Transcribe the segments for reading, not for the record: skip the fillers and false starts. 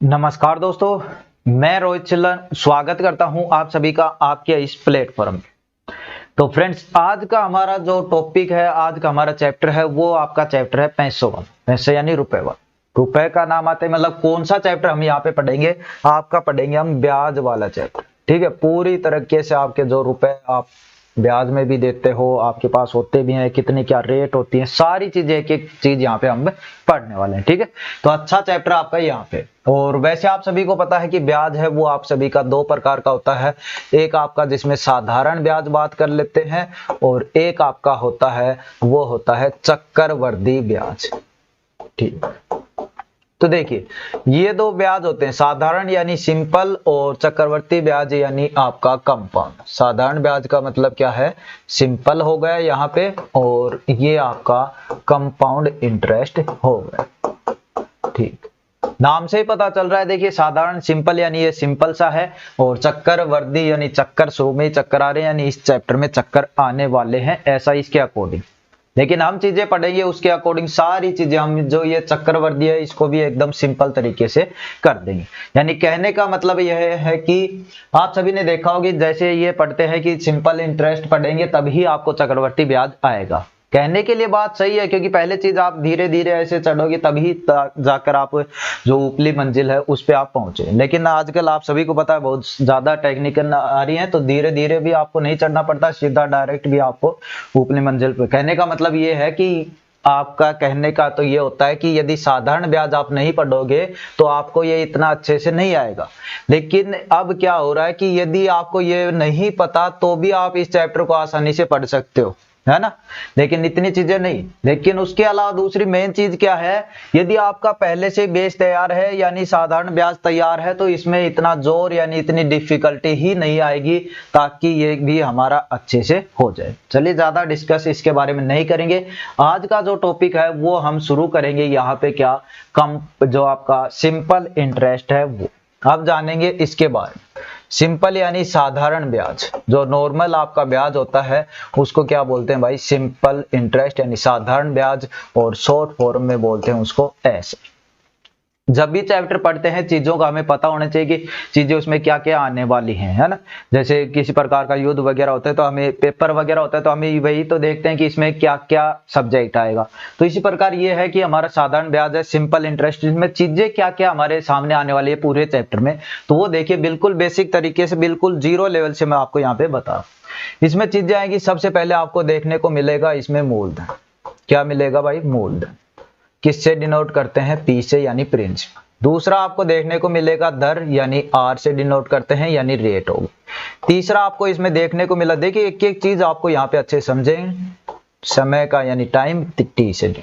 नमस्कार दोस्तों, मैं रोहित चिल्लर स्वागत करता हूं आप सभी का आपके इस प्लेटफॉर्म पे। तो फ्रेंड्स, आज का हमारा जो टॉपिक है, आज का हमारा चैप्टर है, वो आपका चैप्टर है पैसों वाला। पैसे यानी रुपए वाला। रुपए का नाम आते हैं, मतलब कौन सा चैप्टर हम यहाँ पे पढ़ेंगे? आपका पढ़ेंगे हम ब्याज वाला चैप्टर। ठीक है, पूरी तरीके से आपके जो रुपए आप ब्याज में भी देते हो, आपके पास होते भी हैं, कितनी क्या रेट होती है, सारी चीजें एक एक चीज यहाँ पे हम पढ़ने वाले हैं। ठीक है, तो अच्छा चैप्टर आपका यहाँ पे। और वैसे आप सभी को पता है कि ब्याज है वो आप सभी का दो प्रकार का होता है। एक आपका जिसमें साधारण ब्याज बात कर लेते हैं, और एक आपका होता है वो होता है चक्रवृद्धि ब्याज। ठीक, तो देखिए, ये दो ब्याज होते हैं, साधारण यानी सिंपल और चक्रवृद्धि ब्याज यानी आपका कंपाउंड। साधारण ब्याज का मतलब क्या है? सिंपल हो गया यहाँ पे, और ये आपका कंपाउंड इंटरेस्ट हो गया। ठीक, नाम से ही पता चल रहा है। देखिए, साधारण सिंपल यानी ये सिंपल सा है, और चक्रवृद्धि यानी चक्कर, शुरू में ही चक्कर आ रहे हैं, यानी इस चैप्टर में चक्कर आने वाले हैं, ऐसा इसके अकॉर्डिंग। लेकिन हम चीजें पढ़ेंगे उसके अकॉर्डिंग, सारी चीजें हम जो ये चक्रवृद्धि है इसको भी एकदम सिंपल तरीके से कर देंगे। यानी कहने का मतलब यह है कि आप सभी ने देखा होगा, जैसे ये पढ़ते हैं कि सिंपल इंटरेस्ट पढ़ेंगे तभी आपको चक्रवृद्धि ब्याज आएगा। कहने के लिए बात सही है, क्योंकि पहले चीज आप धीरे धीरे ऐसे चढ़ोगे तभी जाकर आप जो ऊपरी मंजिल है उस पे आप पहुंचे। लेकिन आजकल आप सभी को पता है बहुत ज्यादा टेक्निकल आ रही है, तो धीरे धीरे भी आपको नहीं चढ़ना पड़ता, सीधा डायरेक्ट भी आपको ऊपरी मंजिल पे। कहने का मतलब ये है कि आपका कहने का तो ये होता है कि यदि साधारण ब्याज आप नहीं पढ़ोगे तो आपको ये इतना अच्छे से नहीं आएगा। लेकिन अब क्या हो रहा है कि यदि आपको ये नहीं पता तो भी आप इस चैप्टर को आसानी से पढ़ सकते हो, है ना। लेकिन इतनी चीजें नहीं। लेकिन उसके अलावा दूसरी मेन चीज क्या है, यदि आपका पहले से बेस तैयार है यानी साधारण ब्याज तैयार है, तो इसमें इतना जोर यानी इतनी डिफिकल्टी ही नहीं आएगी, ताकि ये भी हमारा अच्छे से हो जाए। चलिए, ज्यादा डिस्कस इसके बारे में नहीं करेंगे। आज का जो टॉपिक है वो हम शुरू करेंगे यहाँ पे, क्या कम जो आपका सिंपल इंटरेस्ट है वो अब जानेंगे इसके बारे में। सिंपल यानी साधारण ब्याज, जो नॉर्मल आपका ब्याज होता है उसको क्या बोलते हैं भाई? सिंपल इंटरेस्ट यानी साधारण ब्याज, और शॉर्ट फॉर्म में बोलते हैं उसको एस। जब भी चैप्टर पढ़ते हैं चीजों का हमें पता होना चाहिए कि चीजें उसमें क्या क्या आने वाली हैं, है ना। जैसे किसी प्रकार का युद्ध वगैरह होता है तो हमें पेपर वगैरह होता है तो हमें वही तो देखते हैं कि इसमें क्या क्या सब्जेक्ट आएगा। तो इसी प्रकार ये है कि हमारा साधारण ब्याज है, सिंपल इंटरेस्ट, इसमें चीजें क्या क्या हमारे सामने आने वाली है पूरे चैप्टर में, तो वो देखिए बिल्कुल बेसिक तरीके से, बिल्कुल जीरो लेवल से मैं आपको यहाँ पे बता रहा हूँ। इसमें चीजें आएंगी, सबसे पहले आपको देखने को मिलेगा इसमें मूलधन। क्या मिलेगा भाई? मूलधन। किससे डिनोट करते हैं? पी से, यानी प्रिंसिपल। दूसरा आपको देखने को मिलेगा दर, यानी आर से डिनोट करते हैं, यानी रेट होगी। तीसरा आपको इसमें देखने को मिला, देखिए एक एक चीज आपको यहाँ पे अच्छे समझें, समय का यानी टाइम, टी से डी।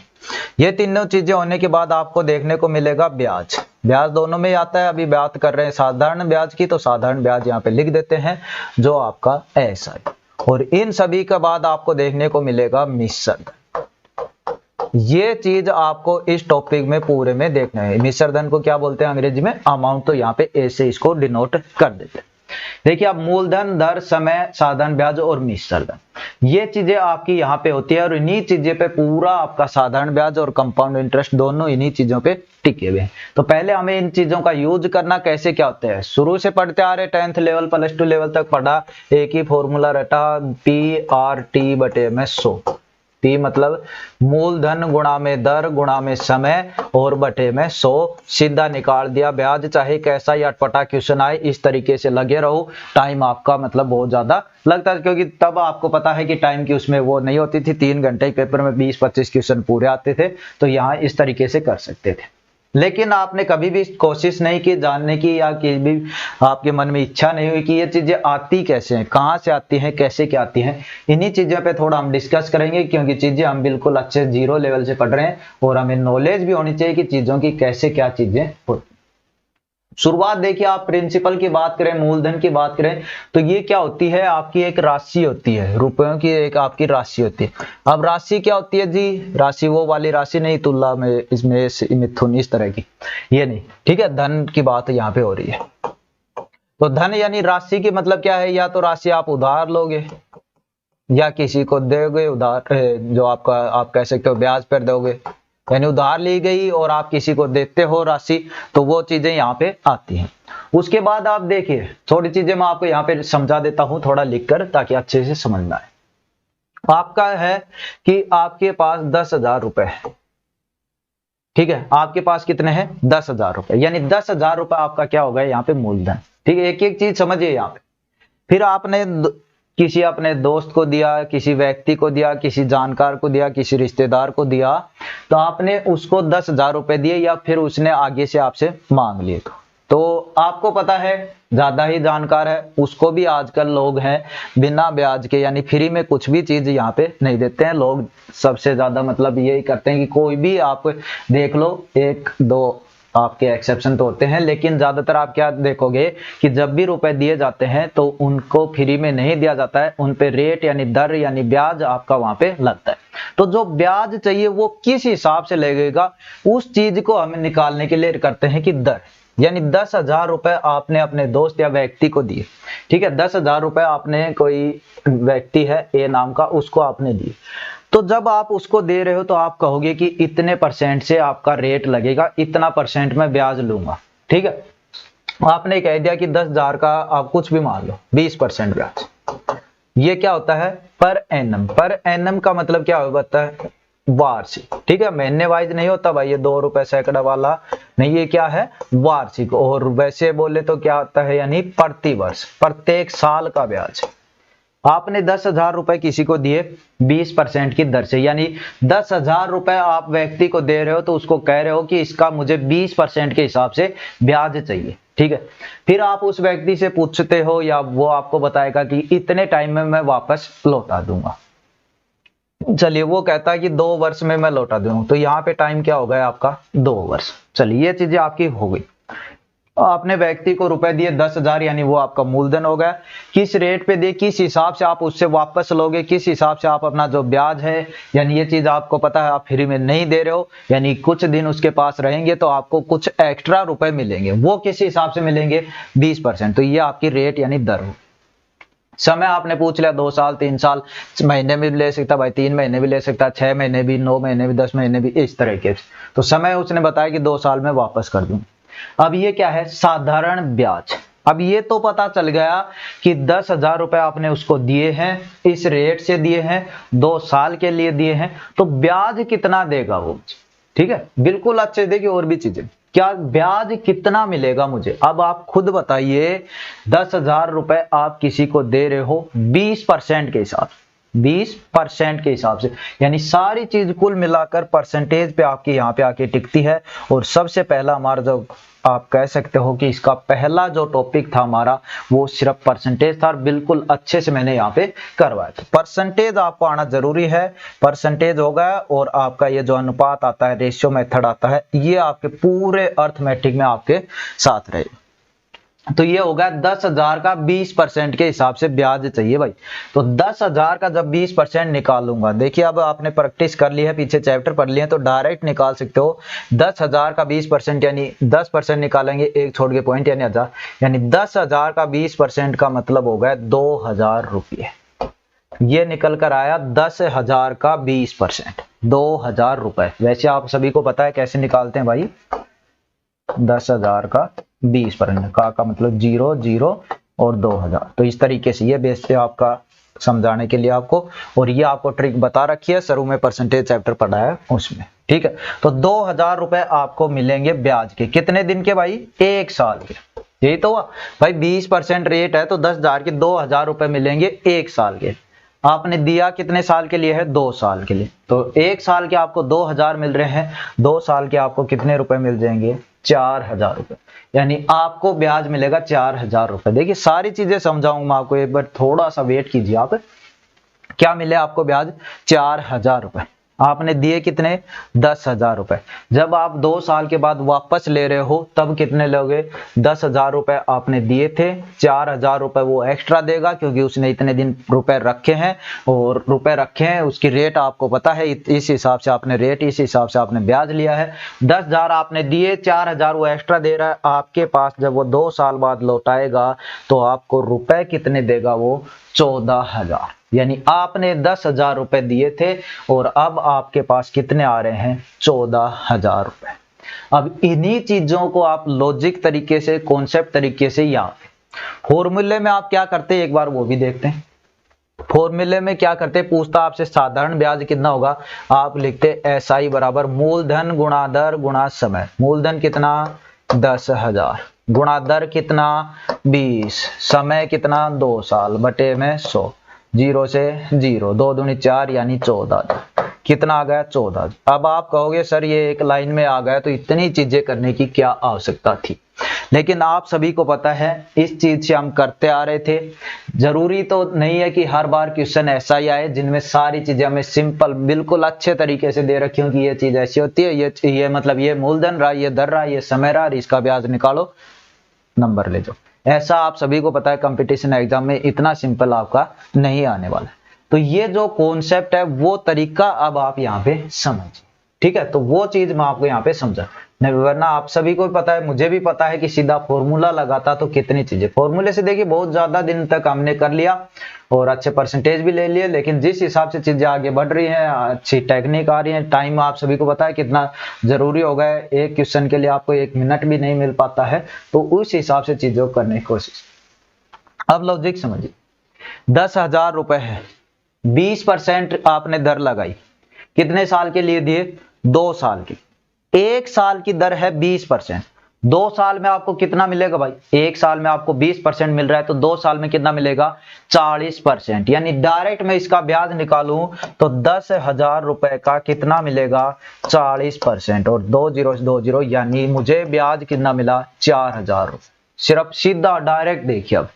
ये तीनों चीजें होने के बाद आपको देखने को मिलेगा ब्याज। ब्याज दोनों में आता है, अभी बात कर रहे हैं साधारण ब्याज की, तो साधारण ब्याज यहाँ पे लिख देते हैं जो आपका एस आई। और इन सभी के बाद आपको देखने को मिलेगा मिश्रण। ये चीज आपको इस टॉपिक में पूरे में देखना है। मिश्र धन को क्या बोलते हैं अंग्रेजी में? अमाउंट। तो यहाँ पे ए से इसको डिनोट कर देते हैं। देखिए, अब मूलधन, दर, समय, साधारण ब्याज और मिश्र धन, ये चीजें आपकी यहाँ पे होती है, और इन्हीं चीजें पे पूरा आपका साधारण ब्याज और कंपाउंड इंटरेस्ट दोनों इन्हीं चीजों पे टिके हुए हैं। तो पहले हमें इन चीजों का यूज करना कैसे क्या होता है, शुरू से पढ़ते आ रहे, 10th लेवल +2 लेवल तक पढ़ा, एक ही फॉर्मूला रटा, PRT/100। पी मतलब मूलधन गुणा में दर गुणा में समय और बटे में 100, सीधा निकाल दिया ब्याज। चाहे कैसा ही अटपटा क्वेश्चन आए, इस तरीके से लगे रहो। टाइम आपका मतलब बहुत ज्यादा लगता है, क्योंकि तब आपको पता है कि टाइम की उसमें वो नहीं होती थी, 3 घंटे के पेपर में 20-25 क्वेश्चन पूरे आते थे, तो यहाँ इस तरीके से कर सकते थे। लेकिन आपने कभी भी कोशिश नहीं की जानने की, या कि भी आपके मन में इच्छा नहीं हुई कि ये चीजें आती कैसे हैं, कहाँ से आती हैं, कैसे क्या आती हैं। इन्हीं चीजों पे थोड़ा हम डिस्कस करेंगे, क्योंकि चीजें हम बिल्कुल अच्छे जीरो लेवल से पढ़ रहे हैं, और हमें नॉलेज भी होनी चाहिए कि चीजों की कैसे क्या चीजें होती। शुरुआत देखिए, आप प्रिंसिपल की बात करें, मूलधन की बात करें, तो ये क्या होती है? आपकी एक राशि होती है, रुपयों की एक आपकी राशि होती है। अब राशि क्या होती है जी? राशि वो वाली राशि नहीं, तुला में, इसमें मिथुन इस तरह की, ये नहीं। ठीक है, धन की बात यहाँ पे हो रही है। तो धन यानी राशि की मतलब क्या है? या तो राशि आप उधार लोगे, या किसी को दोगे उधार, जो आपका आप कह सकते हो ब्याज पर दोगे, यानी उधार ली गई और आप किसी को देते हो राशि, तो वो चीजें यहाँ पे आती हैं। उसके बाद आप देखिए थोड़ी चीजें मैं आपको यहाँ पे समझा देता हूँ थोड़ा लिखकर, ताकि अच्छे से समझ में आए। आपका है कि आपके पास 10,000 रुपए है, ठीक है, आपके पास कितने हैं 10,000 रुपए, यानी 10,000 रुपए आपका क्या होगा यहाँ पे मूलधन, ठीक है। एक एक चीज समझिए यहाँ पे। फिर आपने किसी अपने दोस्त को दिया, किसी व्यक्ति को दिया, किसी जानकार को दिया, किसी रिश्तेदार को दिया, तो आपने उसको 10,000 रुपए दिए, या फिर उसने आगे से आपसे मांग लिए, तो आपको पता है ज्यादा ही जानकार है, उसको भी आजकल लोग हैं बिना ब्याज के यानी फ्री में कुछ भी चीज यहाँ पे नहीं देते हैं लोग। सबसे ज्यादा मतलब यही करते हैं कि कोई भी आप देख लो, एक दो आपके एक्सेप्शन तो होते हैं, लेकिन ज्यादातर आप क्या देखोगे कि जब भी रुपए दिए जाते हैं तो उनको फ्री में नहीं दिया जाता है, उन पे रेट यानी दर यानी ब्याज आपका वहां पे लगता है। तो जो ब्याज चाहिए वो किस हिसाब से लगेगा, उस चीज को हम निकालने के लिए करते हैं कि दर, यानी 10,000 रुपए आपने अपने दोस्त या व्यक्ति को दिए, ठीक है, 10,000 रुपए आपने, कोई व्यक्ति है ए नाम का, उसको आपने दिए, तो जब आप उसको दे रहे हो तो आप कहोगे कि इतने परसेंट से आपका रेट लगेगा, इतना परसेंट मैं ब्याज लूंगा, ठीक है। आपने कह दिया कि 10,000 का आप कुछ भी मान लो 20% ब्याज, ये क्या होता है पर एनम। पर एनम का मतलब क्या होता है वार्षिक, ठीक है, महीने वाइज नहीं होता भाई, ये 2 रुपए सैकड़ा वाला नहीं, ये क्या है वार्षिक। और वैसे बोले तो क्या होता है यानी प्रति वर्ष, प्रत्येक साल का ब्याज। आपने 10,000 रुपए किसी को दिए 20% की दर से, यानी 10,000 रुपए आप व्यक्ति को दे रहे हो, तो उसको कह रहे हो कि इसका मुझे 20% के हिसाब से ब्याज चाहिए, ठीक है। फिर आप उस व्यक्ति से पूछते हो या वो आपको बताएगा कि इतने टाइम में मैं वापस लौटा दूंगा। चलिए वो कहता है कि 2 वर्ष में मैं लौटा दूंगा, तो यहाँ पे टाइम क्या हो गया आपका 2 वर्ष। चलिए ये चीजें आपकी हो गई। आपने व्यक्ति को रुपए दिए 10,000, यानी वो आपका मूलधन हो गया। किस रेट पे दिए, किस हिसाब से आप उससे वापस लोगे, किस हिसाब से आप अपना जो ब्याज है, यानी ये चीज आपको पता है आप फ्री में नहीं दे रहे हो, यानी कुछ दिन उसके पास रहेंगे तो आपको कुछ एक्स्ट्रा रुपए मिलेंगे, वो किस हिसाब से मिलेंगे 20%। तो ये आपकी रेट यानी दर हो। समय आपने पूछ लिया 2 साल 3 साल, महीने में भी ले सकता भाई, 3 महीने भी ले सकता, 6 महीने भी, 9 महीने भी, 10 महीने भी, इस तरीके से। तो समय उसने बताया कि 2 साल में वापस कर दूं। अब ये क्या है साधारण ब्याज। अब ये तो पता चल गया कि 10,000 रुपए आपने उसको दिए हैं, इस रेट से दिए हैं, 2 साल के लिए दिए हैं, तो ब्याज कितना देगा वो, ठीक है, बिल्कुल अच्छे देखिए। और भी चीजें, क्या ब्याज कितना मिलेगा मुझे, अब आप खुद बताइए। 10,000 रुपए आप किसी को दे रहे हो 20% के हिसाब से, 20% के हिसाब से, यानी सारी चीज कुल मिलाकर परसेंटेज पे आपकी यहाँ पे आके टिकती है। और सबसे पहला हमारा जो आप कह सकते हो कि इसका पहला जो टॉपिक था हमारा वो सिर्फ परसेंटेज था, और बिल्कुल अच्छे से मैंने यहाँ पे करवाया था। परसेंटेज आपको आना जरूरी है, परसेंटेज होगा, और आपका ये जो अनुपात आता है, रेशियो मेथड आता है, ये आपके पूरे अर्थमेटिक में आपके साथ रहेगा। तो ये होगा 10,000 का 20% के हिसाब से ब्याज चाहिए भाई। तो 10,000 का जब 20% निकालूंगा, देखिए अब आपने प्रैक्टिस कर ली है, पीछे चैप्टर पढ़ लिए हैं, तो डायरेक्ट निकाल सकते हो। 10,000 का 20% यानी 10% निकालेंगे, एक छोड़ के पॉइंट यानी 1000, यानी 10,000 का 20% का मतलब हो गया 2,000 रुपये। ये निकल कर आया 10,000 का 20%, 2,000 रुपए। वैसे आप सभी को पता है कैसे निकालते हैं भाई, 10,000 का 20% का मतलब 0 0 और 2,000। तो इस तरीके से ये बेस पे आपका समझाने के लिए आपको, और ये आपको ट्रिक बता रखी है, शुरू में परसेंटेज चैप्टर पढ़ा है उसमें, ठीक है। तो 2,000 रुपए आपको मिलेंगे ब्याज के, कितने दिन के भाई 1 साल के। यही तो हुआ भाई, 20% रेट है तो 10,000 के 2,000 रुपए मिलेंगे 1 साल के। आपने दिया कितने साल के लिए है 2 साल के लिए, तो 1 साल के आपको 2,000 मिल रहे हैं, 2 साल के आपको कितने रुपए मिल जाएंगे 4,000 रुपए, यानी आपको ब्याज मिलेगा 4,000 रुपए। देखिए सारी चीजें समझाऊंगा मैं आपको, एक बार थोड़ा सा वेट कीजिए आप। क्या मिले आपको ब्याज 4,000 रुपए। आपने दिए कितने 10,000 रुपए। जब आप 2 साल के बाद वापस ले रहे हो तब कितने लोगे 10,000 रुपए आपने दिए थे, 4,000 रुपए वो एक्स्ट्रा देगा क्योंकि उसने इतने दिन रुपए रखे हैं, और रुपए रखे हैं उसकी रेट आपको पता है, इस हिसाब से आपने रेट, इस हिसाब से आपने ब्याज लिया है। 10,000 आपने दिए, 4,000 वो एक्स्ट्रा दे रहा है आपके पास। जब वो 2 साल बाद लौटाएगा तो आपको रुपए कितने देगा वो 14,000। यानी आपने 10,000 रुपए दिए थे और अब आपके पास कितने आ रहे हैं, 14,000 रुपए। अब इन्हीं चीजों को आप लॉजिक तरीके से, कॉन्सेप्ट तरीके से, यहाँ फॉर्मूले में आप क्या करते हैं एक बार वो भी देखते हैं। फॉर्मूले में क्या करते, पूछता आपसे साधारण ब्याज कितना होगा, आप लिखते SI बराबर मूलधन गुणा दर गुणा समय। मूलधन कितना 10,000 गुणा दर कितना 20, समय कितना 2 साल बटे में 100, 0 से 0, 2 दूनी 4 यानी 14,000। कितना आ गया 14,000। अब आप कहोगे सर ये एक लाइन में आ गया तो इतनी चीजें करने की क्या आवश्यकता थी, लेकिन आप सभी को पता है इस चीज से हम करते आ रहे थे। जरूरी तो नहीं है कि हर बार क्वेश्चन ऐसा ही आए जिनमें सारी चीजें हमें सिंपल बिल्कुल अच्छे तरीके से दे रखी हो कि ये चीज ऐसी होती है, ये मतलब ये मूलधन रहा, ये दर रहा, ये समय रहा, इसका ब्याज निकालो, नंबर ले जाओ। ऐसा आप सभी को पता है कंपटीशन एग्जाम में इतना सिंपल आपका नहीं आने वाला। तो ये जो कॉन्सेप्ट है वो तरीका अब आप यहाँ पे समझिए, ठीक है। तो वो चीज मैं आपको यहाँ पे समझा, नहीं वरना आप सभी को पता है, मुझे भी पता है कि सीधा फॉर्मूला लगाता तो कितनी चीजें, फॉर्मूले से देखिए बहुत ज्यादा दिन तक हमने कर लिया और अच्छे परसेंटेज भी ले लिए, लेकिन जिस हिसाब से चीजें आगे बढ़ रही हैं, अच्छी टेक्निक आ रही है, टाइम आप सभी को पता है कितना जरूरी हो गया है, एक क्वेश्चन के लिए आपको 1 मिनट भी नहीं मिल पाता है, तो उस हिसाब से चीजों को करने की कोशिश। अब लॉजिक समझिए, 10,000 रुपए है, 20% आपने दर लगाई, कितने साल के लिए दिए, 2 साल की। 1 साल की दर है 20%, 2 साल में आपको कितना मिलेगा भाई, 1 साल में आपको 20% मिल रहा है तो 2 साल में कितना मिलेगा 40%। यानी डायरेक्ट मैं इसका ब्याज निकालूं तो 10,000 रुपए का कितना मिलेगा 40% और 2 0 2 0 यानी मुझे ब्याज कितना मिला 4,000 रुपए, सिर्फ सीधा डायरेक्ट देखिए। अब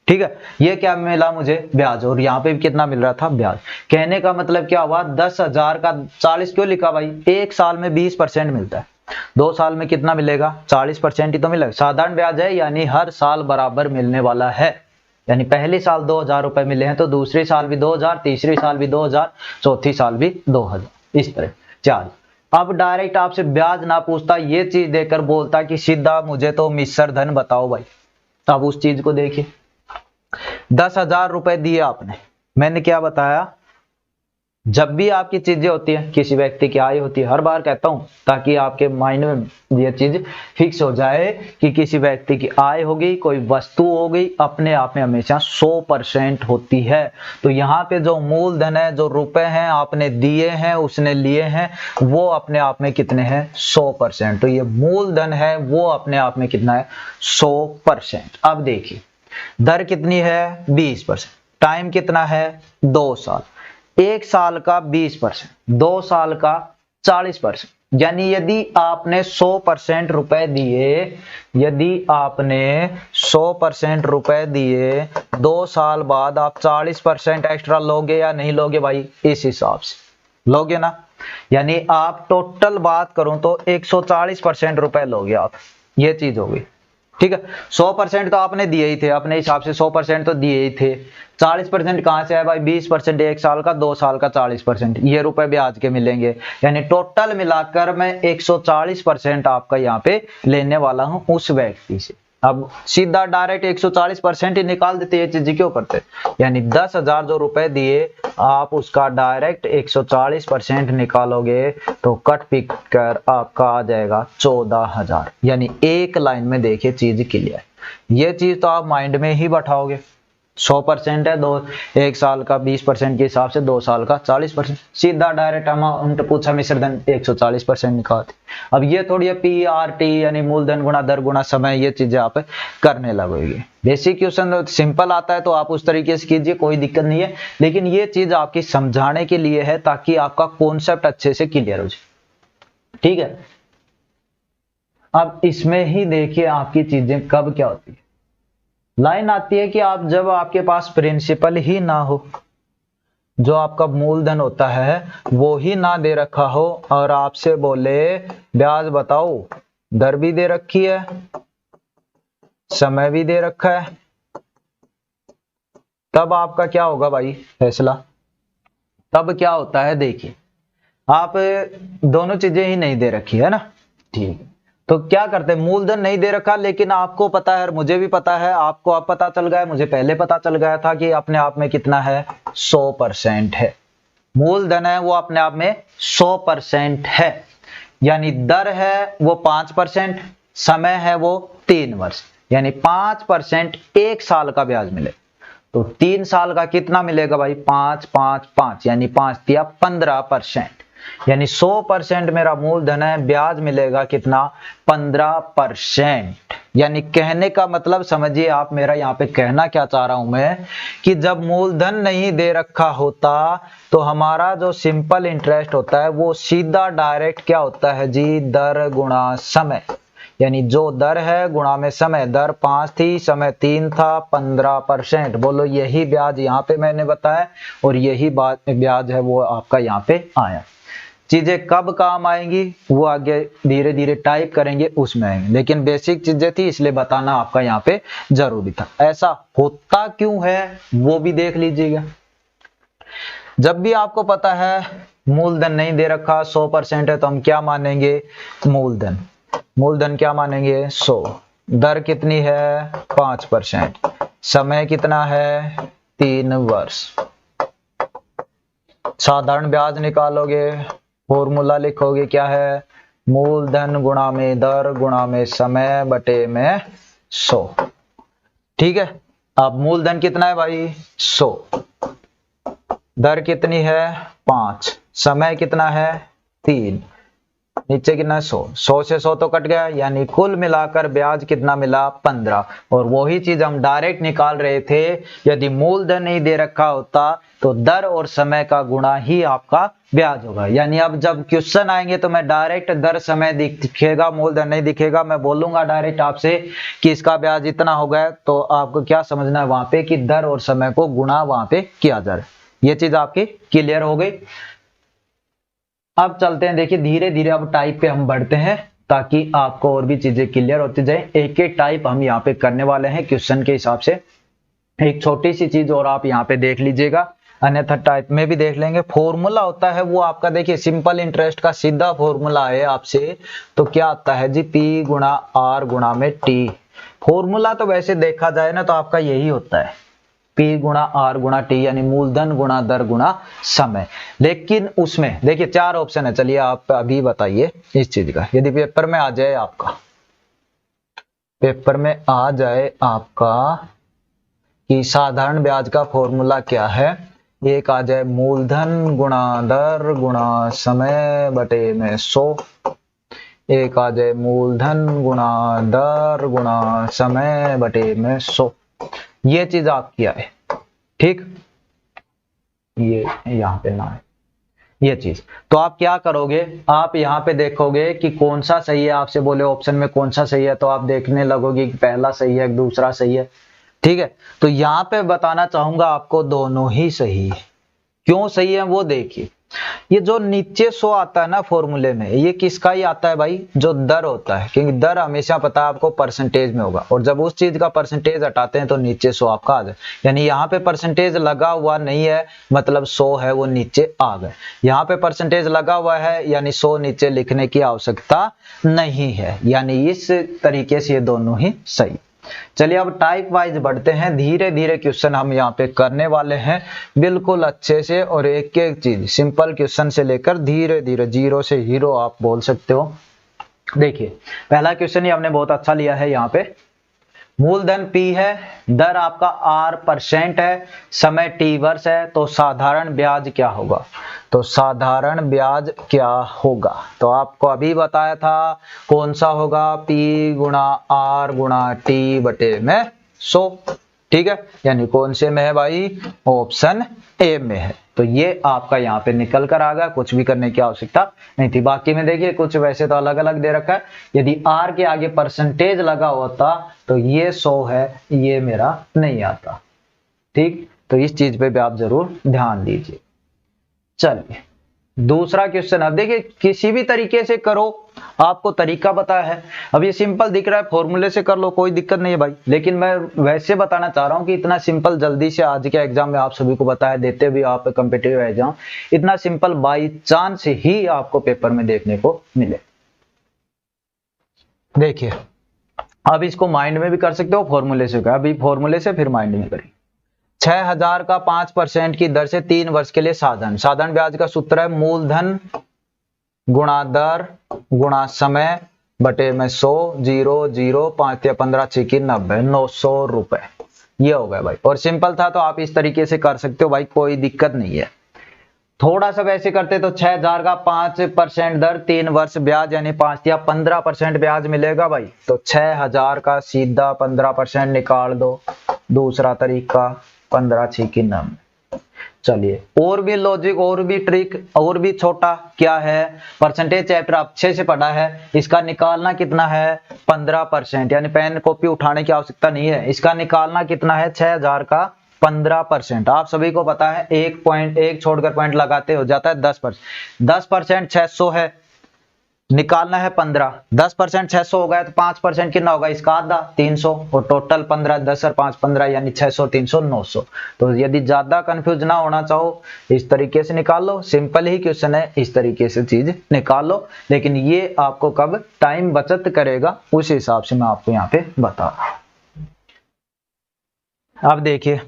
ठीक है, ये क्या मिला मुझे ब्याज, और यहाँ पे भी कितना मिल रहा था ब्याज। कहने का मतलब क्या हुआ, 10,000 का 40 क्यों लिखा भाई, 1 साल में 20% मिलता है, 2 साल में कितना मिलेगा 40% ही तो मिलेगा। साधारण ब्याज है यानी हर साल बराबर मिलने वाला है, यानी पहले साल 2,000 रुपए मिले हैं तो दूसरे साल भी 2,000, तीसरे साल भी 2,000, चौथी साल भी 2,000, इस तरह 4। अब डायरेक्ट आपसे ब्याज ना पूछता, ये चीज देकर बोलता कि सीधा मुझे तो मिश्र धन बताओ भाई। अब उस चीज को देखिए, 10,000 रुपए दिए आपने, मैंने क्या बताया, जब भी आपकी चीजें होती है, किसी व्यक्ति की आय होती है, हर बार कहता हूं ताकि आपके माइंड में ये चीज फिक्स हो जाए कि किसी व्यक्ति की आय होगी, कोई वस्तु हो गई, अपने आप में हमेशा 100% होती है। तो यहाँ पे जो मूलधन है, जो रुपए हैं आपने दिए हैं, उसने लिए हैं, वो अपने आप में कितने हैं 100%। तो ये मूलधन है वो अपने आप में कितना है 100%। अब देखिए दर कितनी है 20%, टाइम कितना है 2 साल, 1 साल का 20%, 2 साल का 40%। यानी यदि आपने 100% रुपए दिए, यदि आपने 100% रुपए दिए, 2 साल बाद आप 40% एक्स्ट्रा लोगे या नहीं लोगे भाई, इस हिसाब से लोगे ना। यानी आप टोटल बात करूं तो 140% रुपए लोगे आप, ये चीज होगी, ठीक है। 100% तो आपने दिए ही थे अपने हिसाब से, 100% तो दिए ही थे, 40% कहां से है भाई, 20% 1 साल का, 2 साल का 40%, ये रुपए ब्याज के मिलेंगे। यानी टोटल मिलाकर मैं 140% आपका यहाँ पे लेने वाला हूं उस व्यक्ति से। अब सीधा डायरेक्ट 140% ही निकाल देते, ये चीज क्यों करते, यानी 10,000 जो रुपए दिए आप उसका डायरेक्ट 140% निकालोगे तो कट पिक कर आपका आ जाएगा 14,000। यानी एक लाइन में देखिए चीज क्लियर, ये चीज तो आप माइंड में ही बैठाओगे। 100% है, 1 साल का 20% के हिसाब से 2 साल का 40%, सीधा डायरेक्ट अमाउंट पूछा मिश्र धन 140% निकालते। अब ये थोड़ी PRT यानी मूलधन गुणा दर गुणा समय, ये चीजें आप करने लगोगे। बेसिक क्वेश्चन सिंपल आता है तो आप उस तरीके से कीजिए, कोई दिक्कत नहीं है, लेकिन ये चीज आपकी समझाने के लिए है ताकि आपका कॉन्सेप्ट अच्छे से क्लियर हो जाए, ठीक है। अब इसमें ही देखिए आपकी चीजें कब क्या होती है, लाइन आती है कि आप जब आपके पास प्रिंसिपल ही ना हो, जो आपका मूलधन होता है वो ही ना दे रखा हो और आपसे बोले ब्याज बताओ, दर भी दे रखी है, समय भी दे रखा है, तब आपका क्या होगा भाई फैसला। तब क्या होता है देखिए, आप दोनों चीजें ही नहीं दे रखी है ना, ठीक है, तो क्या करते हैं, मूलधन नहीं दे रखा लेकिन आपको पता है, मुझे भी पता है, आपको अब पता चल गया, मुझे पहले पता चल गया था कि अपने आप में कितना है, 100% है। मूलधन है वो अपने आप में 100% है, यानी दर है वो 5%, समय है वो 3 वर्ष, यानी 5% एक साल का ब्याज मिले। तो 3 साल का कितना मिलेगा भाई, 5 5 5, यानी 5 दिया 15%, यानी 100% मेरा मूलधन है, ब्याज मिलेगा कितना, 15%। यानी कहने का मतलब समझिए आप, मेरा यहाँ पे कहना क्या चाह रहा हूं मैं, कि जब मूलधन नहीं दे रखा होता तो हमारा जो सिंपल इंटरेस्ट होता है वो सीधा डायरेक्ट क्या होता है जी, दर गुणा समय, यानी जो दर है गुणा में समय, दर 5 थी, समय 3 था, 15%। बोलो यही ब्याज यहाँ पे मैंने बताया, और यही ब्याज है वो आपका यहाँ पे आया। चीजें कब काम आएंगी वो आगे धीरे धीरे टाइप करेंगे उसमें आएंगे, लेकिन बेसिक चीजें थी इसलिए बताना आपका यहाँ पे जरूरी था। ऐसा होता क्यों है वो भी देख लीजिएगा। जब भी आपको पता है मूलधन नहीं दे रखा, 100% है, तो हम क्या मानेंगे, मूलधन, मूलधन क्या मानेंगे, 100, दर कितनी है 5%, समय कितना है 3 वर्ष। साधारण ब्याज निकालोगे, फॉर्मूला लिखोगे क्या है, मूलधन गुणा में दर गुणा में समय बटे में 100। ठीक है, अब मूलधन कितना है भाई 100, दर कितनी है 5, समय कितना है 3, नीचे कितना है 100, 100 से 100 तो कट गया, यानी कुल मिलाकर ब्याज कितना मिला 15। और वही चीज हम डायरेक्ट निकाल रहे थे, यदि मूलधन नहीं दे रखा होता तो दर और समय का गुणा ही आपका ब्याज होगा। यानी अब जब क्वेश्चन आएंगे तो मैं डायरेक्ट दर समय दिखेगा, मूलधन नहीं दिखेगा, मैं बोलूंगा डायरेक्ट आपसे कि इसका ब्याज इतना हो गया, तो आपको क्या समझना है वहां पे कि दर और समय को गुणा वहां पे किया जा रहा है। ये चीज आपकी क्लियर हो गई। अब चलते हैं, देखिए धीरे धीरे अब टाइप पे हम बढ़ते हैं ताकि आपको और भी चीजें क्लियर होती जाए। एक एक टाइप हम यहाँ पे करने वाले हैं क्वेश्चन के हिसाब से। एक छोटी सी चीज और आप यहाँ पे देख लीजिएगा, अन्यथा टाइप में भी देख लेंगे। फॉर्मूला होता है वो आपका, देखिए सिंपल इंटरेस्ट का सीधा फॉर्मूला है आपसे, तो क्या आता है जी, पी गुणा आर गुणा में टी। फॉर्मूला तो वैसे देखा जाए ना तो आपका यही होता है, P गुणा आर गुणा टी, यानी मूलधन गुणा दर गुणा समय। लेकिन उसमें देखिए 4 ऑप्शन है, चलिए आप अभी बताइए इस चीज का। यदि पेपर में आ जाए आपका, पेपर में आ जाए आपका कि साधारण ब्याज का फॉर्मूला क्या है, एक आ जाए मूलधन गुणा दर गुणा समय बटे में 100, एक आ जाए मूलधन गुणा दर गुणा समय बटे में 100, ये चीज आपकी आए, ठीक, ये यहां पे ना है ये चीज। तो आप क्या करोगे, आप यहाँ पे देखोगे कि कौन सा सही है, आपसे बोले ऑप्शन में कौन सा सही है, तो आप देखने लगोगे कि पहला सही है दूसरा सही है, ठीक है। तो यहाँ पे बताना चाहूंगा आपको दोनों ही सही है। क्यों सही है वो देखिए, ये जो नीचे 100 आता है ना फॉर्मूले में, ये किसका ही आता है भाई, जो दर होता है, क्योंकि दर हमेशा पता है आपको परसेंटेज में होगा, और जब उस चीज का परसेंटेज हटाते हैं तो नीचे 100 आपका आ जाए। यानी यहाँ पे परसेंटेज लगा हुआ नहीं है, मतलब 100 है वो नीचे आ गए। यहाँ पे परसेंटेज लगा हुआ है यानी 100 नीचे लिखने की आवश्यकता नहीं है, यानी इस तरीके से ये दोनों ही सही। चलिए अब टाइप वाइज बढ़ते हैं, धीरे धीरे क्वेश्चन हम यहाँ पे करने वाले हैं बिल्कुल अच्छे से, और एक एक चीज सिंपल क्वेश्चन से लेकर धीरे धीरे जीरो से हीरो आप बोल सकते हो। देखिए पहला क्वेश्चन ही हमने बहुत अच्छा लिया है, यहाँ पे मूलधन P है, दर आपका R% है, समय T वर्ष है, तो साधारण ब्याज क्या होगा, तो साधारण ब्याज क्या होगा, तो आपको अभी बताया था कौन सा होगा, P गुणा R गुणा T बटे में 100, ठीक है, यानी कौन से में है भाई, ऑप्शन ए में है। तो ये आपका यहाँ पे निकल कर आ गया, कुछ भी करने की आवश्यकता नहीं थी। बाकी में देखिए कुछ वैसे तो अलग अलग दे रखा है, यदि आर के आगे परसेंटेज लगा होता तो ये 100 है, ये मेरा नहीं आता, ठीक। तो इस चीज पे भी आप जरूर ध्यान दीजिए। चलिए दूसरा क्वेश्चन, अब देखिए किसी भी तरीके से करो, आपको तरीका पता है। अब ये सिंपल दिख रहा है, फॉर्मूले से कर लो कोई दिक्कत नहीं है भाई, लेकिन मैं वैसे बताना चाह रहा हूं कि इतना सिंपल जल्दी से आज के एग्जाम में आप सभी को बताया, देते भी आप कॉम्पिटिटिव एग्जाम, इतना सिंपल बाई चांस ही आपको पेपर में देखने को मिले। देखिए अब इसको माइंड में भी कर सकते हो, फॉर्मूले से, अभी फॉर्मूले से फिर माइंड में करें। 6000 का 5% की दर से 3 वर्ष के लिए साधारण ब्याज का सूत्र है मूलधन गुणा दर गुणा समय बटे में 100, 0, 0, 5 या 15, 6 की 90, 900 रुपए। ये हो गया भाई। और सिंपल था तो आप इस तरीके से कर सकते हो भाई, कोई दिक्कत नहीं है। थोड़ा सा वैसे करते तो 6000 का 5% दर 3 वर्ष ब्याज यानी 5 या 15% ब्याज मिलेगा भाई। तो 6000 का सीधा 15% निकाल दो। दूसरा तरीका 15 6 की 90। चलिए और भी लॉजिक, और भी ट्रिक, और भी छोटा क्या है, परसेंटेज चैप्टर आप अच्छे से पढ़ा है। इसका निकालना कितना है 15%, यानी पेन कॉपी उठाने की आवश्यकता नहीं है। इसका निकालना कितना है 6000 का 15%। आप सभी को पता है 1 छोड़कर पॉइंट लगाते हो जाता है 10%। 10% 600 है, निकालना है 15। 10% 600 हो गया तो 5% कितना होगा इसका आधा 300, और टोटल 15, 10 और 5 15 यानी 600, 300, 900। तो यदि ज्यादा कंफ्यूज ना होना चाहो इस तरीके से निकाल लो, सिंपल ही क्वेश्चन है, इस तरीके से चीज निकाल लो। लेकिन ये आपको कब टाइम बचत करेगा उस हिसाब से मैं आपको यहाँ पे बता रहा हूं। अब देखिए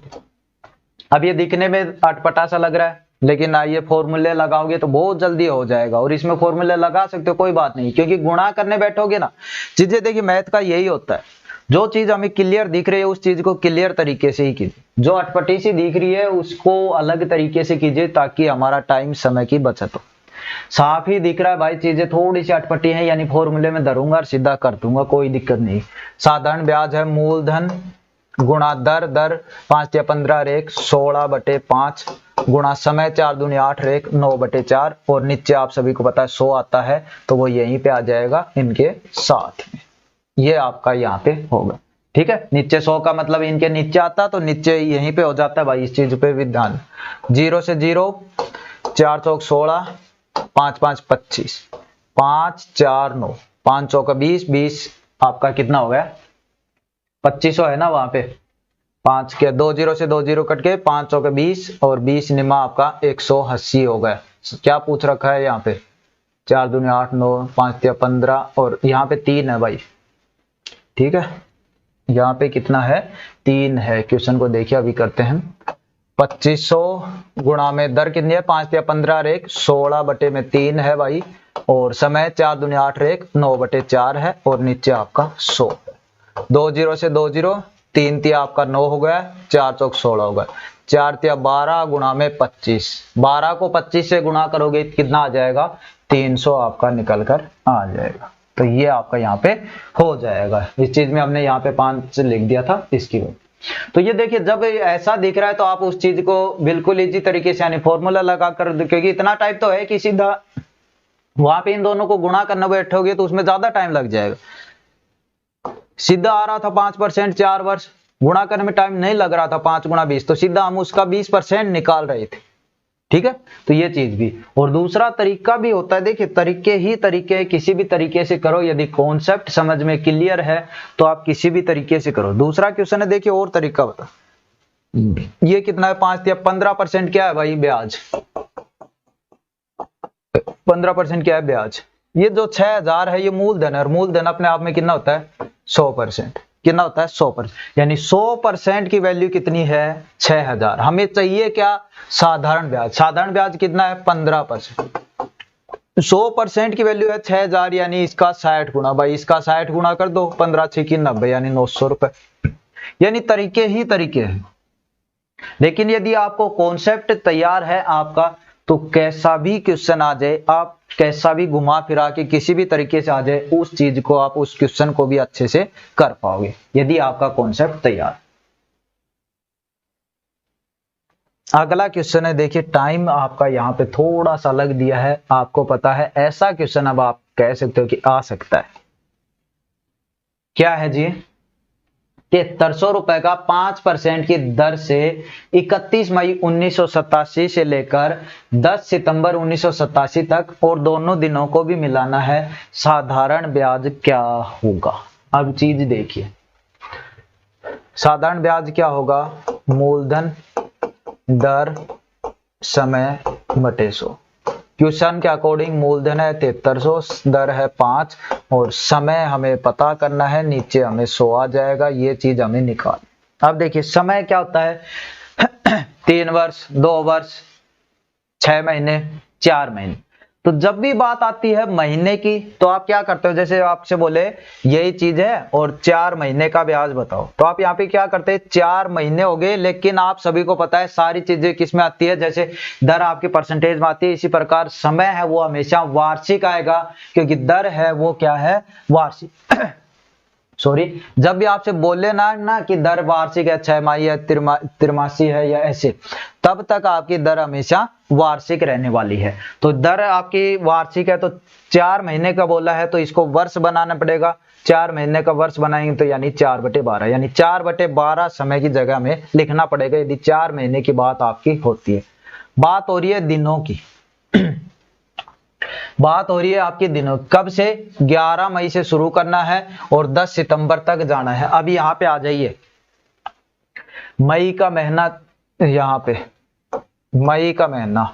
अब ये दिखने में अटपटा सा लग रहा है, लेकिन आइए फॉर्मूले लगाओगे तो बहुत जल्दी हो जाएगा। और इसमें फॉर्मूले लगा सकते हो कोई बात नहीं, क्योंकि गुणा करने बैठोगे ना चीजें, देखिए मैथ का यही होता है, जो चीज हमें क्लियर दिख रही है उस चीज को क्लियर तरीके से ही कीजिए, जो अटपटी सी दिख रही है उसको अलग तरीके से कीजिए, ताकि हमारा टाइम समय की बचत हो। साफ ही दिख रहा है भाई चीजें थोड़ी सी अटपटी है, यानी फॉर्मूले में धरूंगा और सीधा कर दूंगा, कोई दिक्कत नहीं। साधारण ब्याज है मूलधन गुणा दर, दर 5 या 15 रेख 16 बटे 5 गुणा समय 4 दूनी 8 रेख 9 बटे 4, और नीचे आप सभी को पता है 100 आता है तो वो यहीं पे आ जाएगा इनके साथ में। ये आपका यहाँ पे होगा, ठीक है। नीचे 100 का मतलब इनके नीचे आता तो नीचे यहीं पे हो जाता है भाई, इस चीज पे भी ध्यान। 0 से 0, 4 चौक 16, 5 5 25, 5 4 9, 5 चौका 20, 20 आपका कितना हो गया 2500 है ना वहां पे। 5 के 2 0 से 2 0 कट के 5 चौके 20 और 20 निमा आपका 180 हो गया। क्या पूछ रखा है यहाँ पे 4 दूनी 8 9 5 या 15 और यहाँ पे 3 है भाई, ठीक है। यहाँ पे कितना है 3 है। क्वेश्चन को देखिए अभी करते हैं। 2500 गुणा में दर कितनी है 5 या 15 रेख 16 बटे में 3 है भाई, और समय 4 दूनी 8 रेख 9 बटे 4 है, और नीचे आपका 100। 2 0 से 2 0, 3 तिया आपका 9 हो गया, 4 चौक 16 हो गया, 4 तिया 12 गुणा में 25, 12 को 25 से गुणा करोगे कितना आ जाएगा 300 आपका निकल कर आ जाएगा। तो ये आपका यहाँ पे हो जाएगा। इस चीज में हमने यहाँ पे 5 लिख दिया था इसकी वजह। तो ये देखिए जब ऐसा दिख रहा है तो आप उस चीज को बिल्कुल इजी तरीके से यानी फॉर्मूला लगा कर, क्योंकि इतना टाइप तो है कि सीधा वहां पे इन दोनों को गुणा करना बैठोगे तो उसमें ज्यादा टाइम लग जाएगा। सीधा आ रहा था 5% 4 वर्ष, गुणा करने में टाइम नहीं लग रहा था 5 गुणा 20, तो सीधा हम उसका 20% निकाल रहे थे, ठीक है। तो ये चीज भी, और दूसरा तरीका भी होता है, देखिए तरीके ही तरीके, किसी भी तरीके से करो, यदि कॉन्सेप्ट समझ में क्लियर है तो आप किसी भी तरीके से करो। दूसरा क्वेश्चन है, देखिए और तरीका बता, ये कितना है 5 या 15% क्या है भाई ब्याज, 15% क्या है ब्याज। ये जो 6000 है ये मूलधन है, और मूलधन अपने आप में कितना होता है 100%, कितना होता है 100%, यानी 100% की वैल्यू कितनी है 6000। हमें चाहिए क्या साधारण ब्याज, साधारण ब्याज कितना है 15%। 100% की वैल्यू है 6000, यानी इसका 60 गुना, भाई इसका 60 गुना कर दो, 15 6 की 90 यानी 900 रुपए। यानी तरीके ही तरीके हैं, लेकिन यदि आपको कॉन्सेप्ट तैयार है आपका तो कैसा भी क्वेश्चन आ जाए, आप कैसा भी घुमा फिरा के किसी भी तरीके से आ जाए, उस चीज को आप उस क्वेश्चन को भी अच्छे से कर पाओगे यदि आपका कॉन्सेप्ट तैयार। अगला क्वेश्चन है, देखिए टाइम आपका यहाँ पे थोड़ा सा लग दिया है, आपको पता है ऐसा क्वेश्चन अब आप कह सकते हो कि आ सकता है। क्या है जी 7300 रुपए का 5% की दर से 31 मई 1987 से लेकर 10 सितंबर 1987 तक और दोनों दिनों को भी मिलाना है, साधारण ब्याज क्या होगा। अब चीज देखिए, साधारण ब्याज क्या होगा, मूलधन दर समय बटे 100। क्वेश्चन के अकॉर्डिंग मूलधन है 7300, दर है 5 और समय हमें पता करना है, नीचे हमें 100 आ जाएगा, ये चीज हमें निकाल। अब देखिए समय क्या होता है 3 वर्ष, 2 वर्ष, 6 महीने, 4 महीने। तो जब भी बात आती है महीने की तो आप क्या करते हो, जैसे आपसे बोले यही चीज है और 4 महीने का ब्याज बताओ, तो आप यहाँ पे क्या करते हैं 4 महीने हो गए, लेकिन आप सभी को पता है सारी चीजें किस में आती है, जैसे दर आपकी परसेंटेज में आती है, इसी प्रकार समय है वो हमेशा वार्षिक आएगा, क्योंकि दर है वो क्या है वार्षिक। सॉरी, जब भी आपसे बोले ना कि दर वार्षिक है, 6 माही है, त्रिमासी है या ऐसे, तब तक आपकी दर हमेशा वार्षिक रहने वाली है। तो दर आपकी वार्षिक है तो 4 महीने का बोला है तो इसको वर्ष बनाना पड़ेगा, 4 महीने का वर्ष बनाएंगे तो यानी 4/12, यानी 4/12 समय की जगह में लिखना पड़ेगा यदि 4 महीने की बात आपकी होती है। बात हो रही है दिनों की बात हो रही है आपके दिनों, कब से 11 मई से शुरू करना है और 10 सितंबर तक जाना है। अब यहाँ पे आ जाइए, मई का महीना, यहाँ पे मई का महीना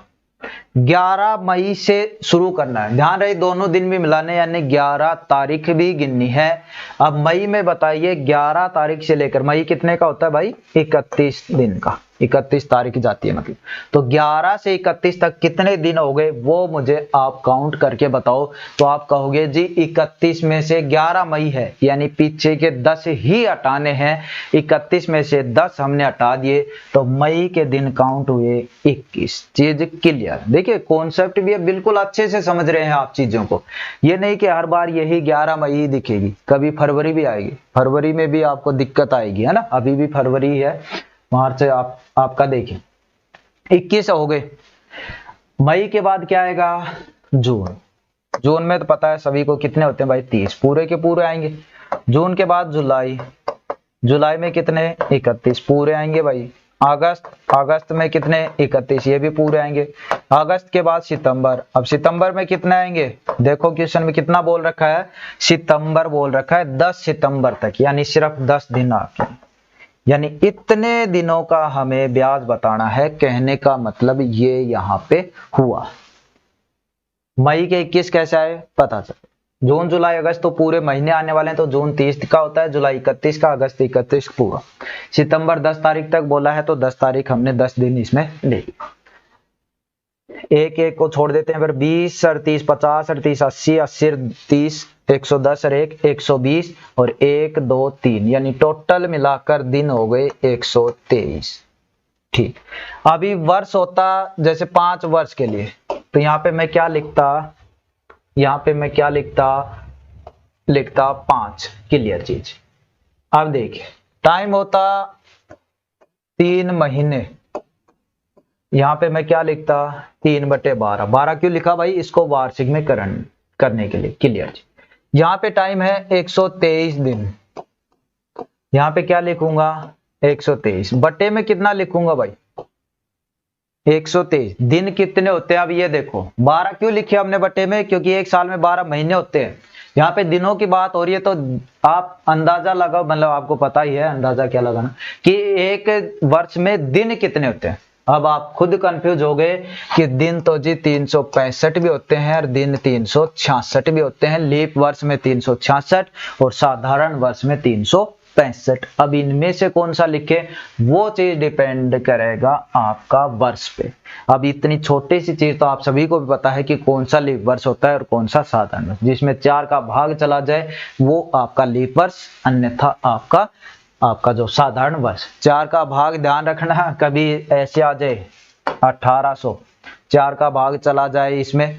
11 मई से शुरू करना है, ध्यान रहे दोनों दिन भी मिलाने, यानी 11 तारीख भी गिननी है। अब मई में बताइए 11 तारीख से लेकर, मई कितने का होता है भाई 31 दिन का, 31 तारीख जाती है मतलब, तो 11 से 31 तक कितने दिन हो गए वो मुझे आप काउंट करके बताओ। तो आप कहोगे जी 31 में से 11 मई है, यानी पीछे के 10 ही हटाने हैं, 31 में से 10 हमने हटा दिए तो मई के दिन काउंट हुए 21। चीज क्लियर, देखिए कॉन्सेप्ट भी है, बिल्कुल अच्छे से समझ रहे हैं आप चीजों को। ये नहीं कि हर बार यही 11 मई ही दिखेगी, कभी फरवरी भी आएगी, फरवरी में भी आपको दिक्कत आएगी, है ना, अभी भी फरवरी है, मार्च आपका देखिए 21 हो गए। मई के बाद क्या आएगा जून, जून में तो पता है सभी को कितने होते हैं भाई 30, पूरे के पूरे आएंगे। जून के बाद जुलाई, जुलाई में कितने 31 पूरे आएंगे भाई। अगस्त, अगस्त में कितने 31, ये भी पूरे आएंगे। अगस्त के बाद सितंबर, अब सितंबर में कितने आएंगे, देखो क्वेश्चन में कितना बोल रखा है, सितंबर बोल रखा है 10 सितंबर तक, यानी सिर्फ 10 दिन आपके, यानी इतने दिनों का हमें ब्याज बताना है। कहने का मतलब ये यहां पे हुआ। मई के 21 कैसे आए पता चले, जून जुलाई अगस्त तो पूरे महीने आने वाले हैं, तो जून 30 का होता है, जुलाई 31 का, अगस्त 31 पूरा। सितंबर 10 तारीख तक बोला है तो 10 तारीख हमने 10 दिन इसमें ले लिया। एक एक को छोड़ देते हैं फिर, 20 38 50 38 80 80 30 110 और 1 120 और 1 2 3, यानी टोटल मिलाकर दिन हो गए 123। ठीक, अभी वर्ष होता जैसे 5 वर्ष के लिए, तो यहाँ पे मैं क्या लिखता, यहाँ पे मैं क्या लिखता 5, क्लियर चीज। अब देखिए टाइम होता 3 महीने, यहाँ पे मैं क्या लिखता 3/12, 12 क्यों लिखा भाई, इसको वार्षिक में करने के लिए, क्लियर। यहाँ पे टाइम है 123 दिन, यहाँ पे क्या लिखूंगा 123, बटे में कितना लिखूंगा भाई 123। दिन कितने होते हैं, अब ये देखो 12 क्यों लिखे हमने बटे में, क्योंकि एक साल में 12 महीने होते हैं। यहाँ पे दिनों की बात हो रही है तो आप अंदाजा लगाओ, मतलब आपको पता ही है अंदाजा क्या लगाना, कि एक वर्ष में दिन कितने होते हैं। अब आप खुद कंफ्यूज हो गए कि दिन तो जी 365 भी होते हैं और दिन 366 भी होते हैं, लीप वर्ष में 366 और साधारण वर्ष में 365। अब इनमें से कौन सा लिखे वो चीज डिपेंड करेगा आपका वर्ष पे। अब इतनी छोटी सी चीज तो आप सभी को भी पता है कि कौन सा लीप वर्ष होता है और कौन सा साधारण वर्ष, जिसमें 4 का भाग चला जाए वो आपका लीप वर्ष, अन्यथा आपका जो साधारण वर्ष। 4 का भाग ध्यान रखना, कभी ऐसे आ जाए 1800, 4 का भाग चला जाए इसमें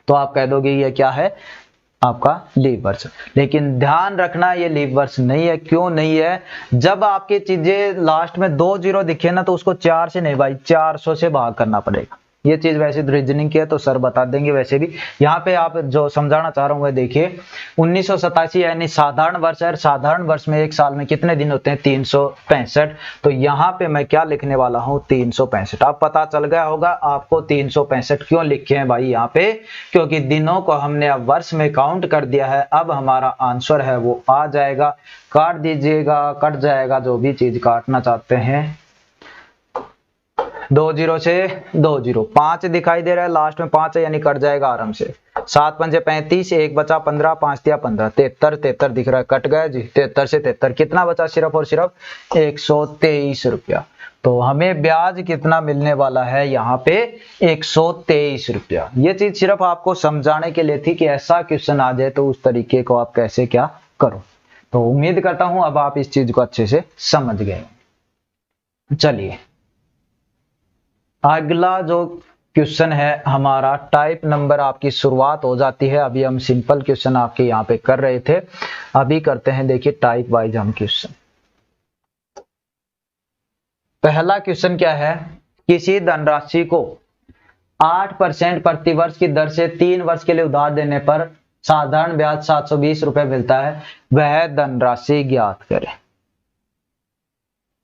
तो आप कह दोगे ये क्या है आपका लीप वर्ष, लेकिन ध्यान रखना ये लीप वर्ष नहीं है। क्यों नहीं है, जब आपकी चीजें लास्ट में 2 जीरो दिखे ना तो उसको 4 से नहीं भाई 400 से भाग करना पड़ेगा। ये चीज वैसे रीजनिंग की है तो सर बता देंगे, वैसे भी यहाँ पे आप जो समझाना चाह रहा हूँ देखिए 1987 यानी साधारण वर्ष है, साधारण वर्ष में एक साल में कितने दिन होते हैं 365, तो यहाँ पे मैं क्या लिखने वाला हूँ 365। अब पता चल गया होगा आपको 365 क्यों लिखे हैं भाई यहाँ पे, क्योंकि दिनों को हमने अब वर्ष में काउंट कर दिया है। अब हमारा आंसर है वो आ जाएगा, काट दीजिएगा, कट जाएगा जो भी चीज काटना चाहते हैं। 2 0 से 2 0, 5 दिखाई दे रहा है, लास्ट में 5 है यानी कट जाएगा आराम से। 7 पंजे 35, 1 बचा 15, 5 दिया 15, 73 दिख रहा है, कट गया जी। 73 से 73 कितना बचा? सिर्फ और सिर्फ 123 रुपया। तो हमें ब्याज कितना मिलने वाला है यहाँ पे? 123 रुपया। ये चीज सिर्फ आपको समझाने के लिए थी कि ऐसा क्वेश्चन आ जाए तो उस तरीके को आप कैसे क्या करो। तो उम्मीद करता हूं अब आप इस चीज को अच्छे से समझ गए। चलिए अगला जो क्वेश्चन है हमारा, टाइप नंबर आपकी शुरुआत हो जाती है। अभी हम सिंपल क्वेश्चन आपके यहाँ पे कर रहे थे, अभी करते हैं देखिए टाइप वाइज हम क्वेश्चन। पहला क्वेश्चन क्या है? किसी धनराशि को 8% प्रतिवर्ष की दर से 3 वर्ष के लिए उधार देने पर साधारण ब्याज 720 रुपए मिलता है, वह धनराशि ज्ञात करें।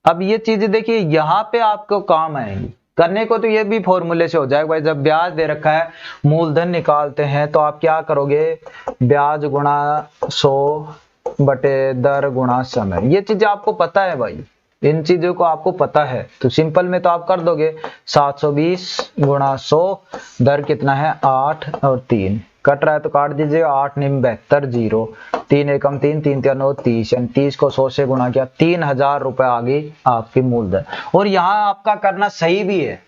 अब ये चीज देखिए यहाँ पे आपको काम आएंगी करने को, तो ये भी फॉर्मूले से हो जाएगा भाई। जब ब्याज दे रखा है, मूलधन निकालते हैं तो आप क्या करोगे? ब्याज गुणा 100 बटे दर गुणा समय। ये चीजें आपको पता है भाई, इन चीजों को आपको पता है, तो सिंपल में तो आप कर दोगे 720 गुणा 100, दर कितना है? 8 और 3 कट रहा है तो काट दीजिए। 8 9 72 0, 3 एकम 3, 3 3 9 30, यानी 30 को 100 से गुणा किया, 3000 रुपए आ गई आपकी मूलधन। और यहाँ आपका करना सही भी है,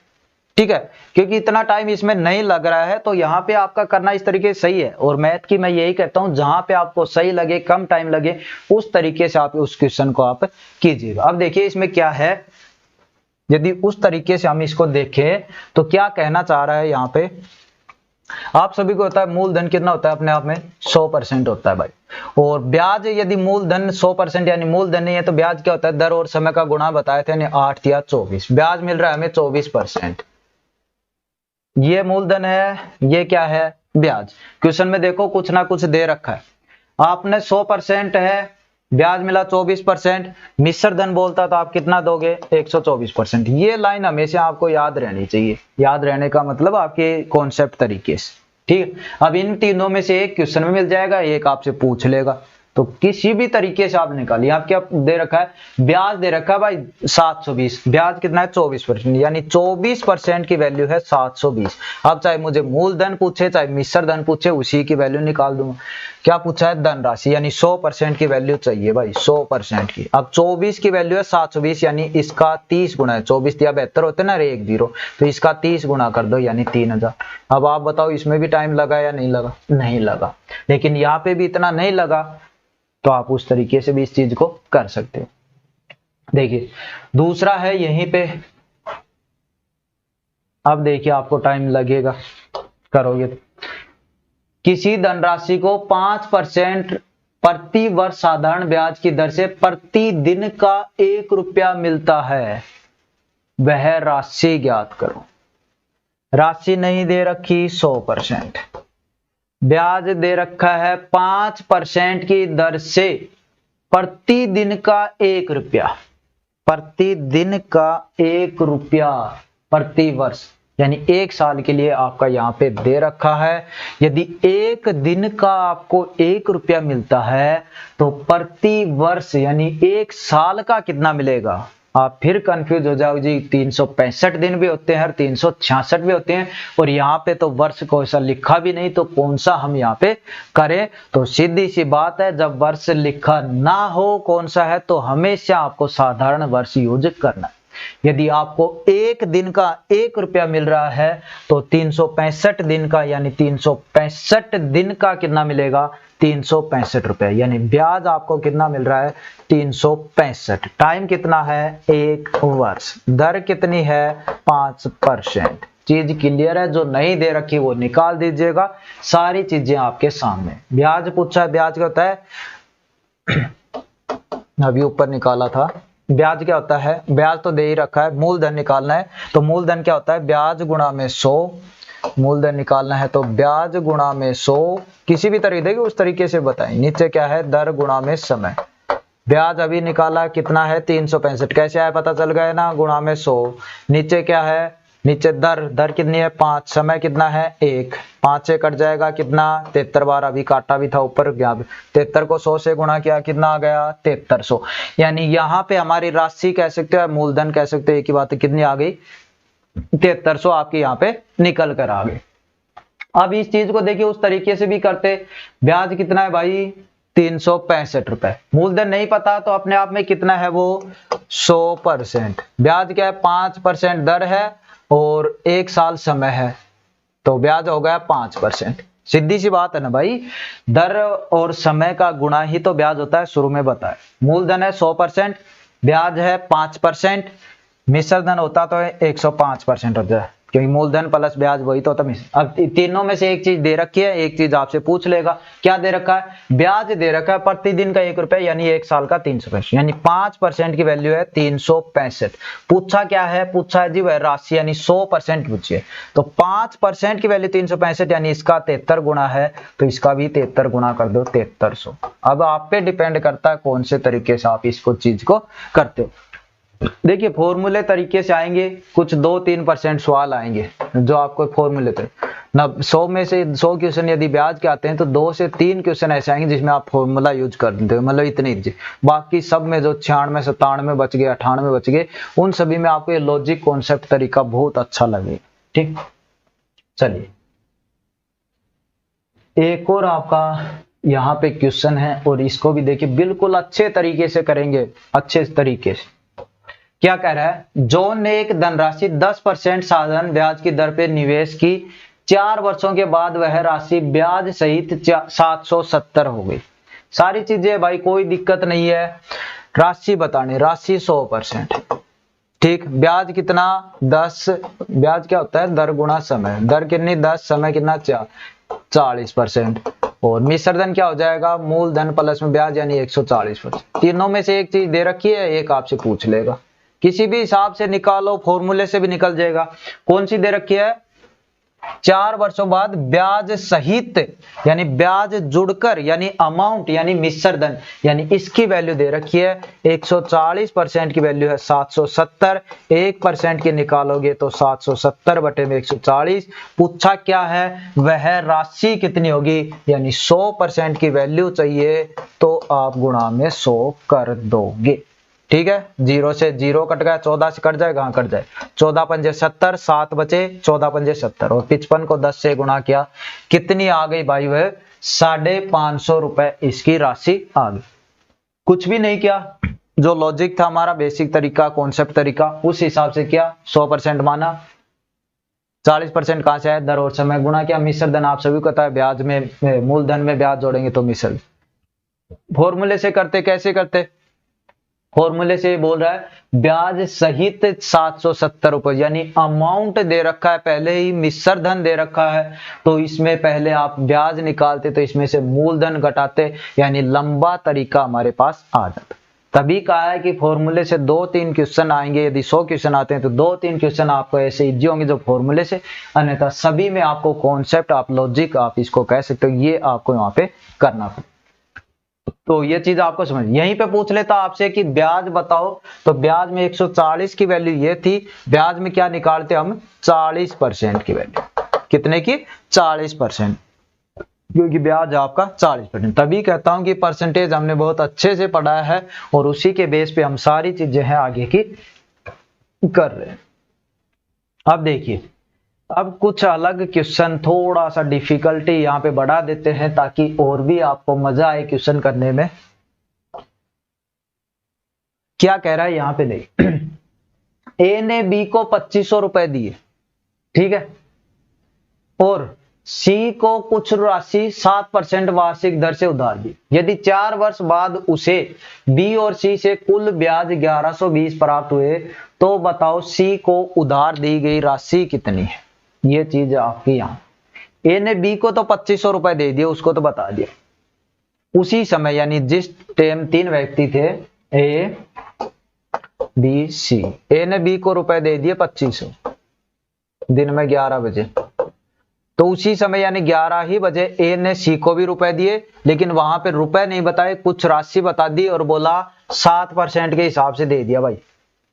ठीक है, क्योंकि इतना टाइम इसमें नहीं लग रहा है, तो यहाँ पे आपका करना इस तरीके से सही है। और मैथ की मैं यही कहता हूँ, जहां पे आपको सही लगे, कम टाइम लगे, उस तरीके से आप उस क्वेश्चन को आप कीजिएगा। अब देखिए इसमें क्या है, यदि उस तरीके से हम इसको देखें तो क्या कहना चाह रहा है यहाँ पे, आप सभी को होता है मूलधन कितना होता है? अपने आप में 100% होता है भाई। और ब्याज यदि मूलधन 100% यानी मूलधन नहीं है तो ब्याज क्या होता है? दर और समय का गुणा बताए थे, यानी 8 या 24। ब्याज मिल रहा है हमें 24%। ये मूलधन है, ये क्या है? ब्याज। क्वेश्चन में देखो कुछ ना कुछ दे रखा है, आपने 100% है, ब्याज मिला 24%, मिश्र धन बोलता तो आप कितना दोगे? 124%। ये लाइन हमेशा आपको याद रहनी चाहिए। याद रहने का मतलब आपके कॉन्सेप्ट तरीके से, ठीक है। अब इन तीनों में से एक क्वेश्चन में मिल जाएगा, एक आपसे पूछ लेगा, तो किसी भी तरीके से आप निकालिए। आप क्या दे रखा है? ब्याज दे रखा है भाई 720, ब्याज कितना है? 24%, यानी 24% की वैल्यू है 720। अब चाहे मुझे मूलधन पूछे चाहे मिश्र धन पूछे, उसी की वैल्यू निकाल दूंगा। क्या पूछा है? धनराशि, यानी 100% की वैल्यू चाहिए भाई, 100% की। अब 24 की वैल्यू है 720, यानी इसका 30 गुना है। 24 या 72 होते ना, 1 0, तो इसका 30 गुना कर दो, यानी 3000। अब आप बताओ इसमें भी टाइम लगा या नहीं लगा? नहीं लगा। लेकिन यहाँ पे भी इतना नहीं लगा, तो आप उस तरीके से भी इस चीज को कर सकते हो। देखिए दूसरा है यहीं पे, अब देखिए आपको टाइम लगेगा करोगे तो। किसी धनराशि को 5% प्रति वर्ष साधारण ब्याज की दर से प्रतिदिन का 1 रुपया मिलता है, वह राशि ज्ञात करो। राशि नहीं दे रखी 100%, ब्याज दे रखा है 5% की दर से प्रतिदिन का 1 रुपया, प्रतिदिन का 1 रुपया प्रति वर्ष, यानी 1 साल के लिए आपका यहाँ पे दे रखा है। यदि 1 दिन का आपको 1 रुपया मिलता है तो प्रति वर्ष यानी 1 साल का कितना मिलेगा? आप फिर कंफ्यूज हो जाओ जी, 365 दिन भी होते हैं और 366 भी होते हैं, और यहाँ पे तो वर्ष को ऐसा लिखा भी नहीं, तो कौन सा हम यहाँ पे करें? तो सीधी सी बात है, जब वर्ष लिखा ना हो कौन सा है, तो हमेशा आपको साधारण वर्ष यूज करना है। यदि आपको 1 दिन का 1 रुपया मिल रहा है तो 365 दिन का यानी 365 दिन का कितना मिलेगा? 365 रुपए, यानी ब्याज आपको कितना मिल रहा है? 365। टाइम कितना है? 1 वर्ष। दर कितनी है? 5%। चीज क्लियर है? जो नहीं दे रखी वो निकाल दीजिएगा, सारी चीजें आपके सामने। ब्याज पूछा है, ब्याज क्या होता है? अभी ऊपर निकाला था। ब्याज क्या होता है? ब्याज तो दे ही रखा है, मूलधन निकालना है तो मूलधन क्या होता है? ब्याज गुणा में 100। मूलधन निकालना है तो ब्याज गुणा में 100, किसी भी तरीके देखिए उस तरीके से बताएं। नीचे क्या है? दर गुणा में समय। ब्याज अभी निकाला कितना है? 365। कैसे आया पता चल गया ना? गुणा में 100। नीचे क्या है? नीचे दर कितनी है? 5। समय कितना है? 1। 5 से कट जाएगा कितना? 73 बार। अभी काटा भी था ऊपर, 73 को 100 से गुणा किया, कितना आ गया? 7300। यानी यहाँ पे हमारी राशि कह सकते हो, मूलधन कह सकते हो, एक ही बात है। कितनी आ गई? 7300 आपके यहाँ पे निकल कर आ गए। अब इस चीज को देखिए उस तरीके से भी करते, ब्याज कितना है भाई 365 रुपए, मूलधन नहीं पता तो अपने आप में कितना है वो 100%, ब्याज क्या है 5% दर है और 1 साल समय है, तो ब्याज हो गया 5%। सीधी सी बात है ना भाई, दर और समय का गुणा ही तो ब्याज होता है, शुरू में बताया। मूलधन है 100%, ब्याज है 5%, मिश्र धन होता तो 105% होता है, क्योंकि मूलधन प्लस ब्याज वही तो होता है। अब तीनों में से एक चीज दे रखी है, एक चीज आपसे पूछ लेगा, क्या दे रखा है, ब्याज दे रखा है प्रतिदिन का 1 रुपया, यानी 1 साल का 365, यानी 5% की वैल्यू है 365। पूछा क्या है, पूछा है जी वह राशि, यानी 100% पूछिए, तो 5% की वैल्यू 365, यानी इसका 73 गुना है, तो इसका भी 73 गुना कर दो 7300। अब आप पे डिपेंड करता है कौन से तरीके से आप इसको चीज को करते हो। देखिए फॉर्मूले तरीके से आएंगे, कुछ 2-3% सवाल आएंगे जो आपको फॉर्मूले थे ना, 100 में से 100 क्वेश्चन यदि ब्याज के आते हैं तो 2 से 3 क्वेश्चन ऐसे आएंगे जिसमें आप फॉर्मूला यूज कर देते हो, मतलब इतनी ही। बाकी सब में जो 96, 97 बच गए, 98 बच गए, उन सभी में आपको ये लॉजिक कॉन्सेप्ट तरीका बहुत अच्छा लगेगा। ठीक, चलिए एक और आपका यहाँ पे क्वेश्चन है और इसको भी देखिए बिल्कुल अच्छे तरीके से करेंगे, अच्छे तरीके से। क्या कह रहा है, जॉन ने एक धनराशि 10% साधारण ब्याज की दर पे निवेश की, 4 वर्षों के बाद वह राशि ब्याज सहित 770 हो गई। सारी चीजें भाई कोई दिक्कत नहीं है, राशि बताने, राशि 100%, ठीक, ब्याज कितना 10, ब्याज क्या होता है दर गुणा समय, दर कितनी 10, समय कितना 40%, और मिश्र धन क्या हो जाएगा मूलधन प्लस में ब्याज, यानी 140%। तीनों में से एक चीज दे रखी है, एक आपसे पूछ लेगा, किसी भी हिसाब से निकालो, फॉर्मूले से भी निकल जाएगा। कौन सी दे रखी है, 4 वर्षों बाद ब्याज सहित, यानी ब्याज जुड़कर, यानी अमाउंट, यानी मिश्र धन, यानी इसकी वैल्यू दे रखी है 140%, की वैल्यू है 770, 1% की निकालोगे तो 770 बटे में 140। पूछा क्या है, वह राशि कितनी होगी, यानी 100% की वैल्यू चाहिए, तो आप गुणा में 100 कर दोगे। ठीक है, 0 से 0 कट गया, 14 से कट जाएगा, कट जाए, 14 पंजे 70, 7 बचे, 14 पंजे 70, और 55 को 10 से गुणा किया, कितनी आ गई भाई वह 550 रुपए इसकी राशि आ गई। कुछ भी नहीं किया, जो लॉजिक था हमारा बेसिक तरीका, कॉन्सेप्ट तरीका, उस हिसाब से किया, 100% माना, 40% कहां से आया, दर और समय गुणा किया, मिश्र धन आप सभी को पता है, ब्याज में मूलधन में ब्याज जोड़ेंगे तो मिश्र। फॉर्मूले से करते, कैसे करते, फॉर्मूले से बोल रहा है ब्याज सहित 770 रुपए, यानी अमाउंट दे रखा है, पहले ही मिश्र धन दे रखा है, तो इसमें पहले आप ब्याज निकालते तो इसमें से मूलधन घटाते, यानी लंबा तरीका हमारे पास आ जाता। तभी कहा है कि फॉर्मूले से 2-3 क्वेश्चन आएंगे, यदि 100 क्वेश्चन आते हैं तो 2-3 क्वेश्चन आपको ऐसे इजी होंगे जो फॉर्मूले से, अन्यथा सभी में आपको कॉन्सेप्ट, आप लॉजिक, आप इसको कह सकते हो, ये आपको यहाँ पे करना पड़ेगा। तो ये चीज आपको समझ, यहीं पे पूछ लेता आपसे कि ब्याज बताओ, तो ब्याज में 140 की वैल्यू ये थी, ब्याज में क्या निकालते हम 40% की वैल्यू, कितने की 40%, क्योंकि ब्याज आपका 40%। तभी कहता हूं कि परसेंटेज हमने बहुत अच्छे से पढ़ा है और उसी के बेस पे हम सारी चीजें हैं आगे की कर रहे हैं। अब देखिए, अब कुछ अलग क्वेश्चन, थोड़ा सा डिफिकल्टी यहाँ पे बढ़ा देते हैं ताकि और भी आपको मजा आए क्वेश्चन करने में। क्या कह रहा है यहाँ पे, नहीं ए ने बी को 2500 रुपए दिए, ठीक है, और सी को कुछ राशि 7% वार्षिक दर से उधार दी। यदि 4 वर्ष बाद उसे बी और सी से कुल ब्याज 1120 प्राप्त हुए, तो बताओ सी को उधार दी गई राशि कितनी है। ये चीज आपकी यहाँ, ए ने बी को तो 2500 रुपए दे दिए, उसको तो बता दिया, उसी समय यानी जिस टाइम 3 व्यक्ति थे, ए बी सी, ए ने बी को रुपए दे दिए 2500 दिन में 11 बजे, तो उसी समय यानी 11 ही बजे ए ने सी को भी रुपए दिए, लेकिन वहां पे रुपए नहीं बताए, कुछ राशि बता दी और बोला 7% के हिसाब से दे दिया। भाई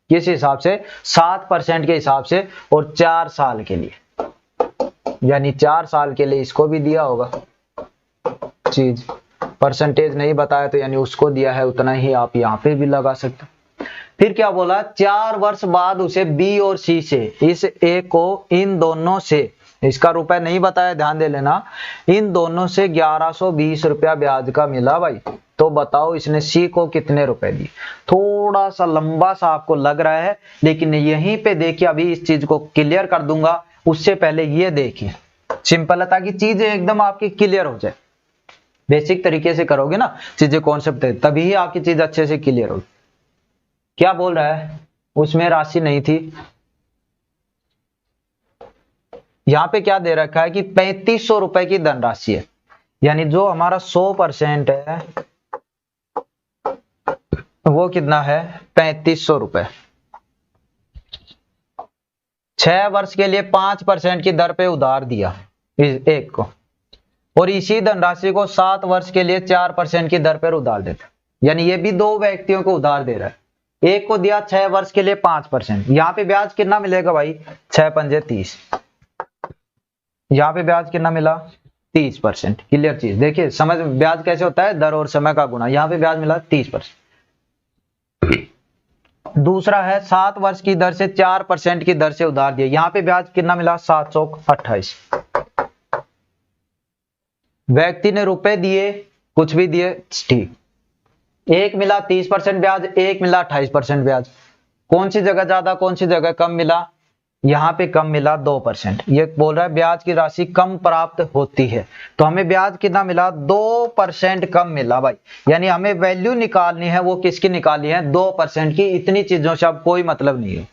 किस हिसाब से, 7% के हिसाब से, और 4 साल के लिए, यानी 4 साल के लिए इसको भी दिया होगा चीज, परसेंटेज नहीं बताया तो यानी उसको दिया है, उतना ही आप यहाँ पे भी लगा सकते हो। फिर क्या बोला, 4 वर्ष बाद उसे बी और सी से, इस ए को इन दोनों से, इसका रुपए नहीं बताया, ध्यान दे लेना, इन दोनों से 1120 रुपया ब्याज का मिला भाई। तो बताओ इसने सी को कितने रुपए दिए। थोड़ा सा लंबा सा आपको लग रहा है, लेकिन यहीं पे देखिए, अभी इस चीज को क्लियर कर दूंगा, उससे पहले ये देखिए, सिंपल है, ताकि चीजें एकदम आपकी क्लियर हो जाए। बेसिक तरीके से करोगे ना चीजें, कॉन्सेप्ट है, तभी ही आपकी चीज अच्छे से क्लियर होगी। क्या बोल रहा है, उसमें राशि नहीं थी, यहां पे क्या दे रखा है कि 3500 रुपए की धनराशि है, यानी जो हमारा 100% है वो कितना है, 3500 रुपए। 6 वर्ष के लिए 5% की दर पे उधार दिया इस एक को, और इसी धनराशि को 7 वर्ष के लिए 4% की दर पर उधार देता, यानी ये भी दो व्यक्तियों को उधार दे रहा है। एक को दिया 6 वर्ष के लिए 5%, यहां पे ब्याज कितना मिलेगा भाई, 6 पंजे 30, यहां पे ब्याज कितना मिला, 30%। क्लियर चीज, देखिए समझ ब्याज कैसे होता है, दर और समय का गुणा, यहां पे ब्याज मिला 30%। दूसरा है 7 वर्ष की दर से 4% की दर से उधार दिया, यहां पे ब्याज कितना मिला, 728। व्यक्ति ने रुपए दिए, कुछ भी दिए, ठीक, एक मिला 30% ब्याज, एक मिला 28% ब्याज। कौन सी जगह ज्यादा, कौन सी जगह कम मिला, यहां पे कम मिला 2%। ये बोल रहा है ब्याज की राशि कम प्राप्त होती है, तो हमें ब्याज कितना मिला, 2% कम मिला भाई। यानी हमें वैल्यू निकालनी है, वो किसकी निकालनी है, 2% की। इतनी चीजों से अब कोई मतलब नहीं है,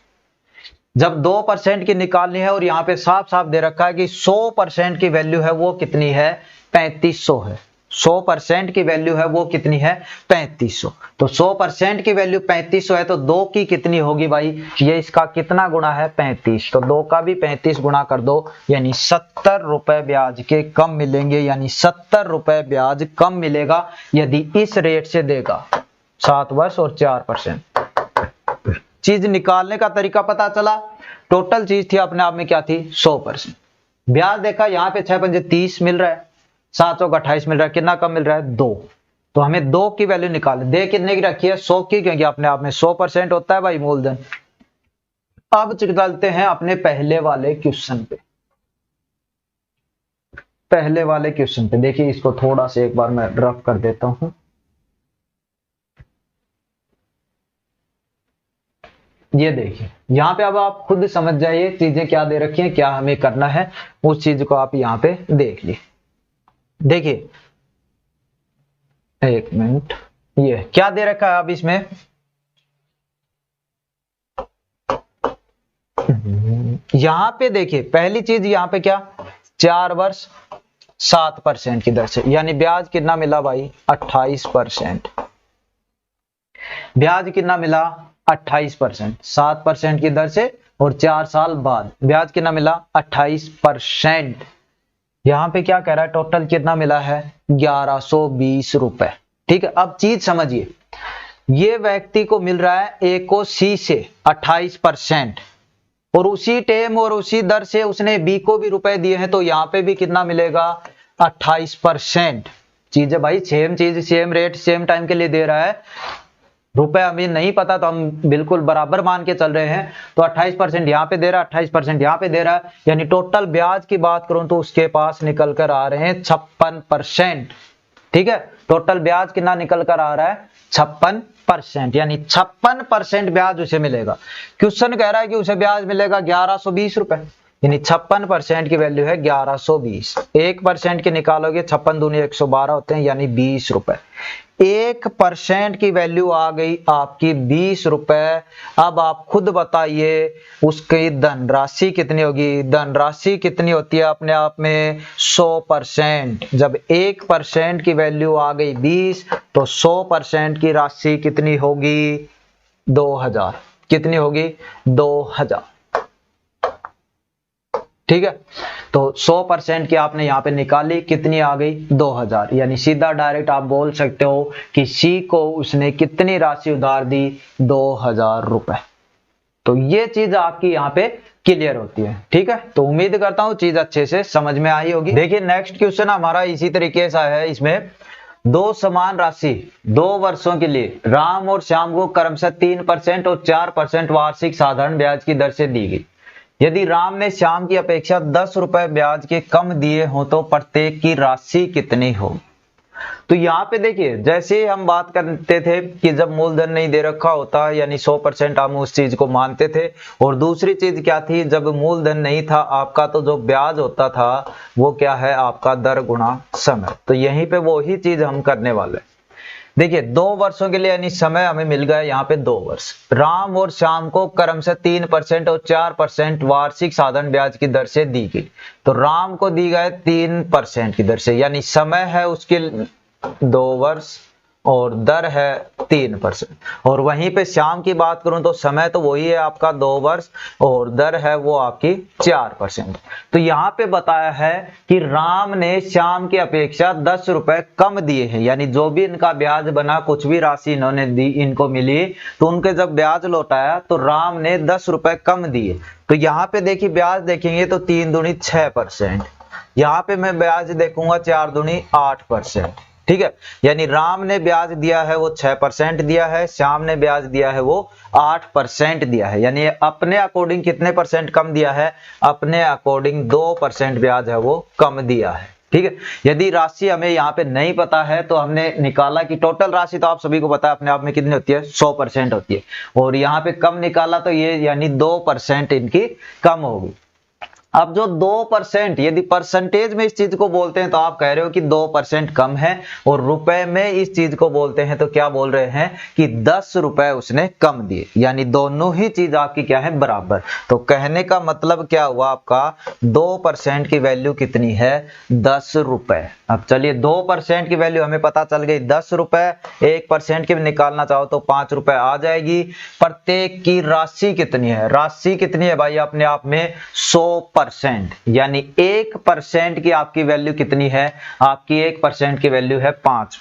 जब 2% की निकालनी है, और यहाँ पे साफ साफ दे रखा है कि 100% की वैल्यू है वो कितनी है, 3500 है। 100% की वैल्यू है वो कितनी है, 3500। तो 100% की वैल्यू 3500 है, तो 2 की कितनी होगी भाई, ये इसका कितना गुना है, 35। तो 2 का भी 35 गुना कर दो, यानी 70 रुपए ब्याज के कम मिलेंगे, यानी 70 रुपए ब्याज कम मिलेगा यदि इस रेट से देगा, 7 वर्ष और 4%। चीज निकालने का तरीका पता चला। टोटल चीज थी अपने आप में क्या थी, 100%। ब्याज देखा, यहाँ पे 6 पंजे 30 मिल रहा है, 7 चौक 28 मिल रहा है, कितना कम मिल रहा है, 2। तो हमें 2 की वैल्यू निकालनी, दे कितने की रखी है, 100 की, क्योंकि अपने आप में 100% होता है भाई मूलधन। अब चलते हैं अपने पहले वाले क्वेश्चन पे। पहले वाले क्वेश्चन पे देखिए, इसको थोड़ा सा एक बार मैं रफ कर देता हूं। ये देखिए यहाँ पे, अब आप खुद समझ जाइए चीजें क्या दे रखी हैं, क्या हमें करना है, उस चीज को आप यहाँ पे देख लीजिए। देखिए एक मिनट, ये क्या दे रखा है अब इसमें, यहां पे देखिए पहली चीज, यहां पे क्या, 4 वर्ष 7% की दर से, यानी ब्याज कितना मिला भाई, 28%। ब्याज कितना मिला, 28%, 7% की दर से, और 4 साल बाद ब्याज कितना मिला, 28%। यहां पे क्या कह रहा है, टोटल कितना मिला है, 1120 रुपए। ठीक है, अब चीज समझिए, ये व्यक्ति को मिल रहा है ए को सी से 28%, और उसी टाइम और उसी दर से उसने बी को भी रुपए दिए हैं, तो यहां पे भी कितना मिलेगा, 28%। चीज है भाई, सेम चीज, सेम रेट, सेम टाइम के लिए दे रहा है, रुपए हमें नहीं पता तो हम बिल्कुल बराबर मान के चल रहे हैं। तो 28% यहाँ पे दे रहा है, 28% यहाँ पे दे रहा है, यानी टोटल ब्याज की बात करूं तो उसके पास निकल कर आ रहे हैं 56%। ठीक है, टोटल ब्याज कितना निकल कर आ रहा है, 56%, यानी 56% ब्याज उसे मिलेगा। क्वेश्चन कह रहा है कि उसे ब्याज मिलेगा 1120 रुपए, यानी 56% की वैल्यू है 1120। 1% की निकालोगे, 56 दूनी 112 होते हैं, यानी 20 रुपए। 1% की वैल्यू आ गई आपकी 20 रुपए। अब आप खुद बताइए उसकी धनराशि कितनी होगी। धनराशि कितनी होती है अपने आप में, 100%। जब 1% की वैल्यू आ गई 20, तो 100% की राशि कितनी होगी, 2000। कितनी होगी, 2000। ठीक है, तो 100% की आपने यहां पे निकाली, कितनी आ गई, 2000। यानी सीधा डायरेक्ट आप बोल सकते हो कि सी को उसने कितनी राशि उधार दी, 2000 रुपए। तो ये चीज आपकी यहाँ पे क्लियर होती है। ठीक है, तो उम्मीद करता हूं चीज अच्छे से समझ में आई होगी। देखिए नेक्स्ट क्वेश्चन हमारा इसी तरीके से है। इसमें दो समान राशि 2 वर्षों के लिए राम और श्याम को क्रमशः 3% और 4% वार्षिक साधारण ब्याज की दर से दी गई। यदि राम ने श्याम की अपेक्षा 10 रुपए ब्याज के कम दिए हो तो प्रत्येक की राशि कितनी हो। तो यहाँ पे देखिए, जैसे ही हम बात करते थे कि जब मूलधन नहीं दे रखा होता यानी 100% हम उस चीज को मानते थे, और दूसरी चीज क्या थी, जब मूलधन नहीं था आपका तो जो ब्याज होता था वो क्या है आपका दर गुणा समय। तो यहीं पे वो ही चीज हम करने वाले। देखिए 2 वर्षों के लिए यानी समय हमें मिल गया यहाँ पे 2 वर्ष। राम और श्याम को क्रमशः 3% और 4% वार्षिक साधारण ब्याज की दर से दी गई। तो राम को दी गए 3% की दर से, यानी समय है उसके 2 वर्ष और दर है 3%। और वहीं पे श्याम की बात करूं तो समय तो वही है आपका 2 वर्ष और दर है वो आपकी 4%। तो यहाँ पे बताया है कि राम ने श्याम की अपेक्षा 10 रुपए कम दिए हैं, यानी जो भी इनका ब्याज बना, कुछ भी राशि इन्होंने दी इनको मिली, तो उनके जब ब्याज लौटाया तो राम ने 10 रुपए कम दिए। तो यहाँ पे देखिए ब्याज देखेंगे तो 3 दूनी 6%, यहाँ पे मैं ब्याज देखूंगा 4 दूनी 8%। ठीक है, यानी राम ने ब्याज दिया है वो 6% दिया है, श्याम ने ब्याज दिया है वो 8% दिया है, यानी अपने अकॉर्डिंग कितने परसेंट कम दिया है, अपने अकॉर्डिंग 2% ब्याज है वो कम दिया है। ठीक है, यदि राशि हमें यहाँ पे नहीं पता है तो हमने निकाला कि टोटल राशि तो आप सभी को पता है अपने आप में कितनी होती है, 100% होती है, और यहाँ पे कम निकाला तो ये यानी 2% इनकी कम होगी। अब जो 2% यदि परसेंटेज में इस चीज को बोलते हैं तो आप कह रहे हो कि 2% कम है, और रुपए में इस चीज को बोलते हैं तो क्या बोल रहे हैं कि 10 रुपए उसने कम दिए, यानी दोनों ही चीज आपकी क्या है बराबर। तो कहने का मतलब क्या हुआ आपका 2% की वैल्यू कितनी है 10 रुपए। अब चलिए 2% की वैल्यू हमें पता चल गई 10 रुपए, 1% की निकालना चाहो तो 5 रुपए आ जाएगी। प्रत्येक की राशि कितनी है, राशि कितनी है भाई अपने आप में 100%, यानी 1% की आपकी वैल्यू कितनी है, आपकी 1% की वैल्यू है 5,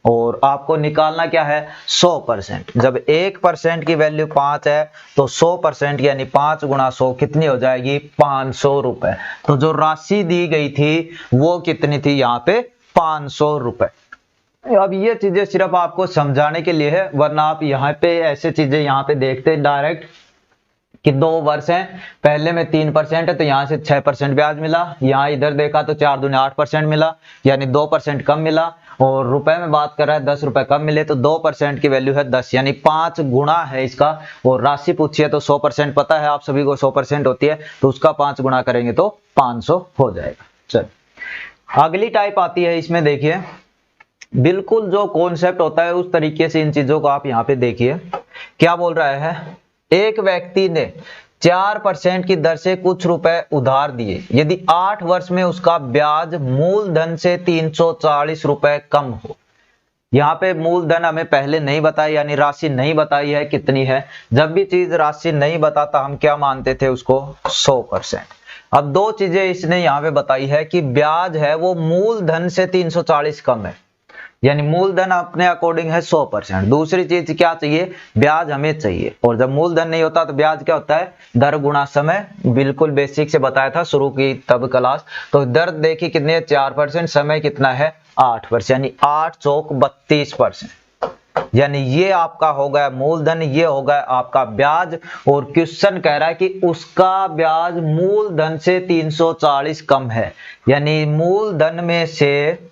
और आपको निकालना क्या है 100%। जब 1% की वैल्यू 5 है तो 100% यानी 5 गुणा 100 कितनी हो जाएगी 500 रुपए। तो जो राशि दी गई थी वो कितनी थी यहाँ पे 500 रुपए। अब ये चीजें सिर्फ आपको समझाने के लिए है, वरना आप यहाँ पे ऐसे चीजें यहाँ पे देखते डायरेक्ट कि 2 वर्ष हैं, पहले में 3% है तो यहाँ से 6% ब्याज मिला, यहाँ इधर देखा तो 4 दूनी 8% मिला, यानी 2% कम मिला, और रुपए में बात कर रहा है 10 रुपए कम मिले तो 2% की वैल्यू है 10, यानी 5 गुणा है इसका। और राशि पूछी है तो 100% पता है आप सभी को 100% होती है, तो उसका 5 गुणा करेंगे तो 500 हो जाएगा। चलिए अगली टाइप आती है, इसमें देखिए बिल्कुल जो कॉन्सेप्ट होता है उस तरीके से इन चीजों को आप यहाँ पे देखिए क्या बोल रहा है। एक व्यक्ति ने 4% की दर से कुछ रुपए उधार दिए, यदि 8 वर्ष में उसका ब्याज मूलधन से 340 रुपए कम हो। यहाँ पे मूलधन हमें पहले नहीं बताई, यानी राशि नहीं बताई है कितनी है। जब भी चीज राशि नहीं बताता हम क्या मानते थे उसको 100%। अब 2 चीजें इसने यहाँ पे बताई है कि ब्याज है वो मूलधन से 340 कम है, यानी मूलधन अपने अकॉर्डिंग है 100%। दूसरी चीज क्या चाहिए, ब्याज हमें चाहिए, और जब मूलधन नहीं होता तो ब्याज क्या होता है दर गुणा समय। बिल्कुल बेसिक से बताया था शुरू की तब क्लास। तो दर देखिए कितनी है 4%, समय कितना है 8 वर्ष, यानी 8 चौक 32%, यानी ये आपका हो गया मूलधन, ये हो गया आपका ब्याज। और क्वेश्चन कह रहा है कि उसका ब्याज मूलधन से 340 कम है, यानी मूलधन में से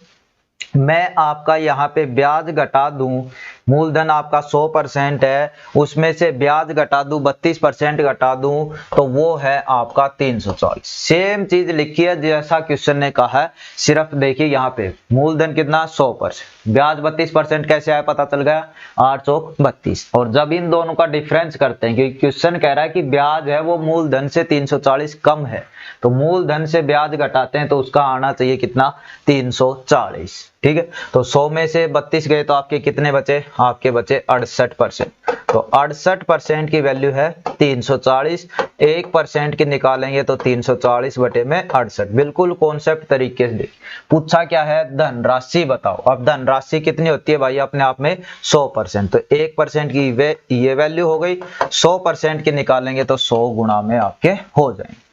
मैं आपका यहाँ पे ब्याज घटा दूं, मूलधन आपका 100% है, उसमें से ब्याज घटा दूं 32% घटा दूं तो वो है आपका 340। सेम चीज लिखी है जैसा क्वेश्चन ने कहा है, सिर्फ देखिए यहाँ पे मूलधन कितना 100%, ब्याज 32% कैसे आया पता चल गया 8 चौक 32। और जब इन दोनों का डिफरेंस करते हैं, क्योंकि क्वेश्चन कह रहा है कि ब्याज है वो मूलधन से 340 कम है, तो मूलधन से ब्याज घटाते हैं तो उसका आना चाहिए कितना 340। ठीक है, तो 100 में से 32 गए तो आपके कितने बचे, आपके बचे 68%। तो 68% की वैल्यू है 340, 1% की निकालेंगे तो 340 बटे में 68। बिल्कुल कॉन्सेप्ट तरीके से पूछा क्या है धन राशि बताओ। अब धन राशि कितनी होती है भाई अपने आप में 100%, तो 1% की ये वैल्यू हो गई, 100% की निकालेंगे तो 100 गुणा में आपके हो जाएंगे।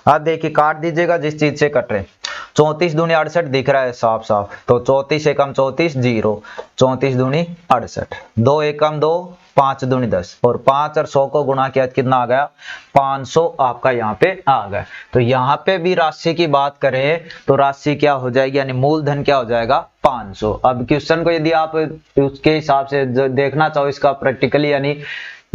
अब देखिए काट दीजिएगा जिस चीज से कट रहे। 34 दूनी 68 दिख रहा है साफ साफ, तो 34 एकम 34 0, 34 दूनी 68, 2 एकम 2, 5 दूनी 10, और 5 और 100 को गुणा किया कितना आ गया 500 आपका यहाँ पे आ गया। तो यहाँ पे भी राशि की बात करें तो राशि क्या हो जाएगी, यानी मूलधन क्या हो जाएगा 500। अब क्वेश्चन को यदि आप उसके हिसाब से देखना चाहो, इसका प्रैक्टिकली यानी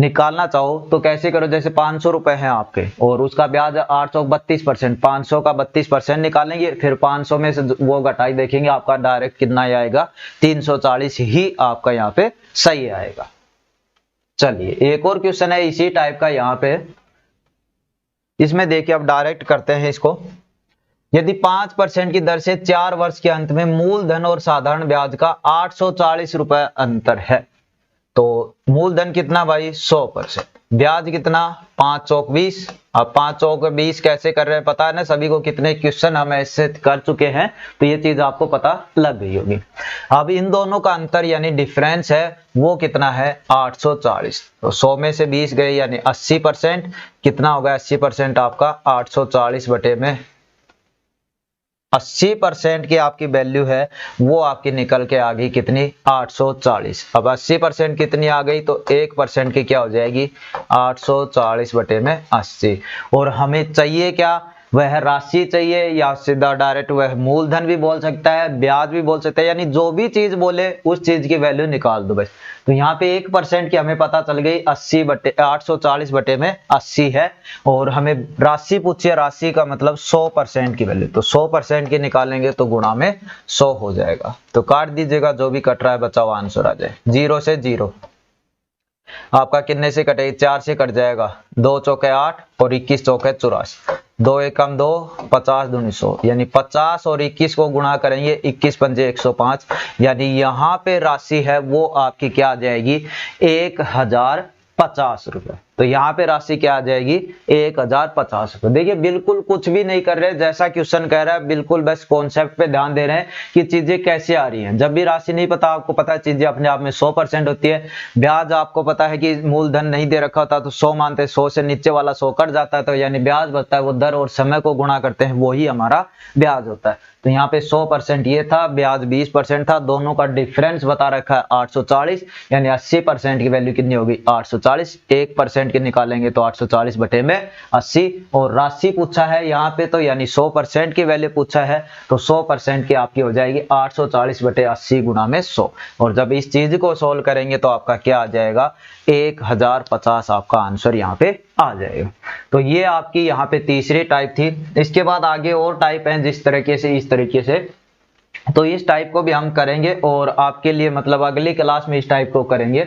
निकालना चाहो तो कैसे करो, जैसे 500 रुपए हैं आपके और उसका ब्याज 832%, 500 का 32% निकालेंगे, फिर 500 में से वो घटाई देखेंगे, आपका डायरेक्ट कितना आएगा 340 ही आपका यहाँ पे सही आएगा। चलिए एक और क्वेश्चन है इसी टाइप का यहाँ पे, इसमें देखिए अब डायरेक्ट करते हैं इसको। यदि 5% की दर से 4 वर्ष के अंत में मूलधन और साधारण ब्याज का 840 रुपए अंतर है, तो मूलधन कितना भाई 100%, ब्याज कितना 5 चौक 20। अब 5 चौक 20 कैसे कर रहे हैं पता है ना सभी को, कितने क्वेश्चन हम ऐसे कर चुके हैं, तो ये चीज आपको पता लग गई होगी। अब इन दोनों का अंतर यानी डिफरेंस है वो कितना है 840, तो 100 में से 20 गए यानी 80%, कितना होगा 80% आपका 840 बटे में 80% की आपकी वैल्यू है वो आपकी निकल के आ गई कितनी 840। अब 80% कितनी आ गई, तो 1% की क्या हो जाएगी 840 बटे में 80। और हमें चाहिए क्या, वह राशि चाहिए, या सीधा डायरेक्ट वह मूलधन भी बोल सकता है, ब्याज भी बोल सकता है, यानी जो भी चीज बोले उस चीज की वैल्यू निकाल दो बस। तो यहाँ पे 1% की हमें पता चल गई 840 बटे में 80 है, और हमें राशि पूछी है, राशि का मतलब 100% की वैल्यू, तो 100% की निकालेंगे तो गुणा में 100 हो जाएगा। तो काट दीजिएगा, जो भी कट रहा है बचा हुआ आंसर आ जाए। 0 से 0 आपका कितने से कटेगी 4 से कट जाएगा, 2 चौके 8 और 21 चौके 84, 2 एकम 2, 50 दूनी 100, यानी 50 और 21 को गुणा करेंगे 21 पंजे 105, यानी यहाँ पे राशि है वो आपकी क्या आ जाएगी 1050 रुपए। तो यहाँ पे राशि क्या आ जाएगी 1050 रुपए। देखिए बिल्कुल कुछ भी नहीं कर रहे, जैसा क्वेश्चन कह रहा है बिल्कुल बस कॉन्सेप्ट पे ध्यान दे रहे हैं कि चीजें कैसे आ रही हैं। जब भी राशि नहीं पता, आपको पता है चीजें अपने आप में 100% होती है। ब्याज आपको पता है कि मूलधन नहीं दे रखा होता तो 100 मानते, 100 से नीचे वाला 100 कट जाता है, तो यानी ब्याज बचता है वो दर और समय को गुणा करते हैं, वही हमारा ब्याज होता है। तो यहाँ पे 100% ये था, ब्याज 20% था, दोनों का डिफरेंस बता रखा है 840, यानी 80% की वैल्यू कितनी होगी 840, 1% की निकालेंगे तो 840 बटे में 80, और राशि पूछा है यहाँ पे तो यानी 100% की वैल्यू पूछा है, तो 100% की आपकी हो जाएगी 840 बटे 80 गुणा में 100, और जब इस चीज को सोल्व करेंगे तो आपका क्या आ जाएगा 1050 आपका आंसर यहाँ पे आ जाएगा। तो ये आपकी यहाँ पे तीसरी टाइप थी। इसके बाद आगे और टाइप हैं जिस तरीके से इस तरीके से, तो इस टाइप को भी हम करेंगे और आपके लिए मतलब अगली क्लास में इस टाइप को करेंगे।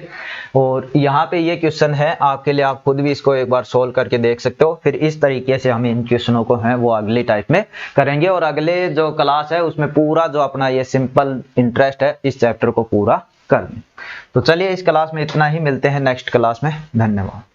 और यहाँ पे ये क्वेश्चन है आपके लिए, आप खुद भी इसको एक बार सोल्व करके देख सकते हो। फिर इस तरीके से हम इन क्वेश्चनों को हैं वो अगली टाइप में करेंगे, और अगले जो क्लास है उसमें पूरा जो अपना ये सिंपल इंटरेस्ट है इस चैप्टर को पूरा कर लें। तो चलिए इस क्लास में इतना ही, मिलते हैं नेक्स्ट क्लास में, धन्यवाद।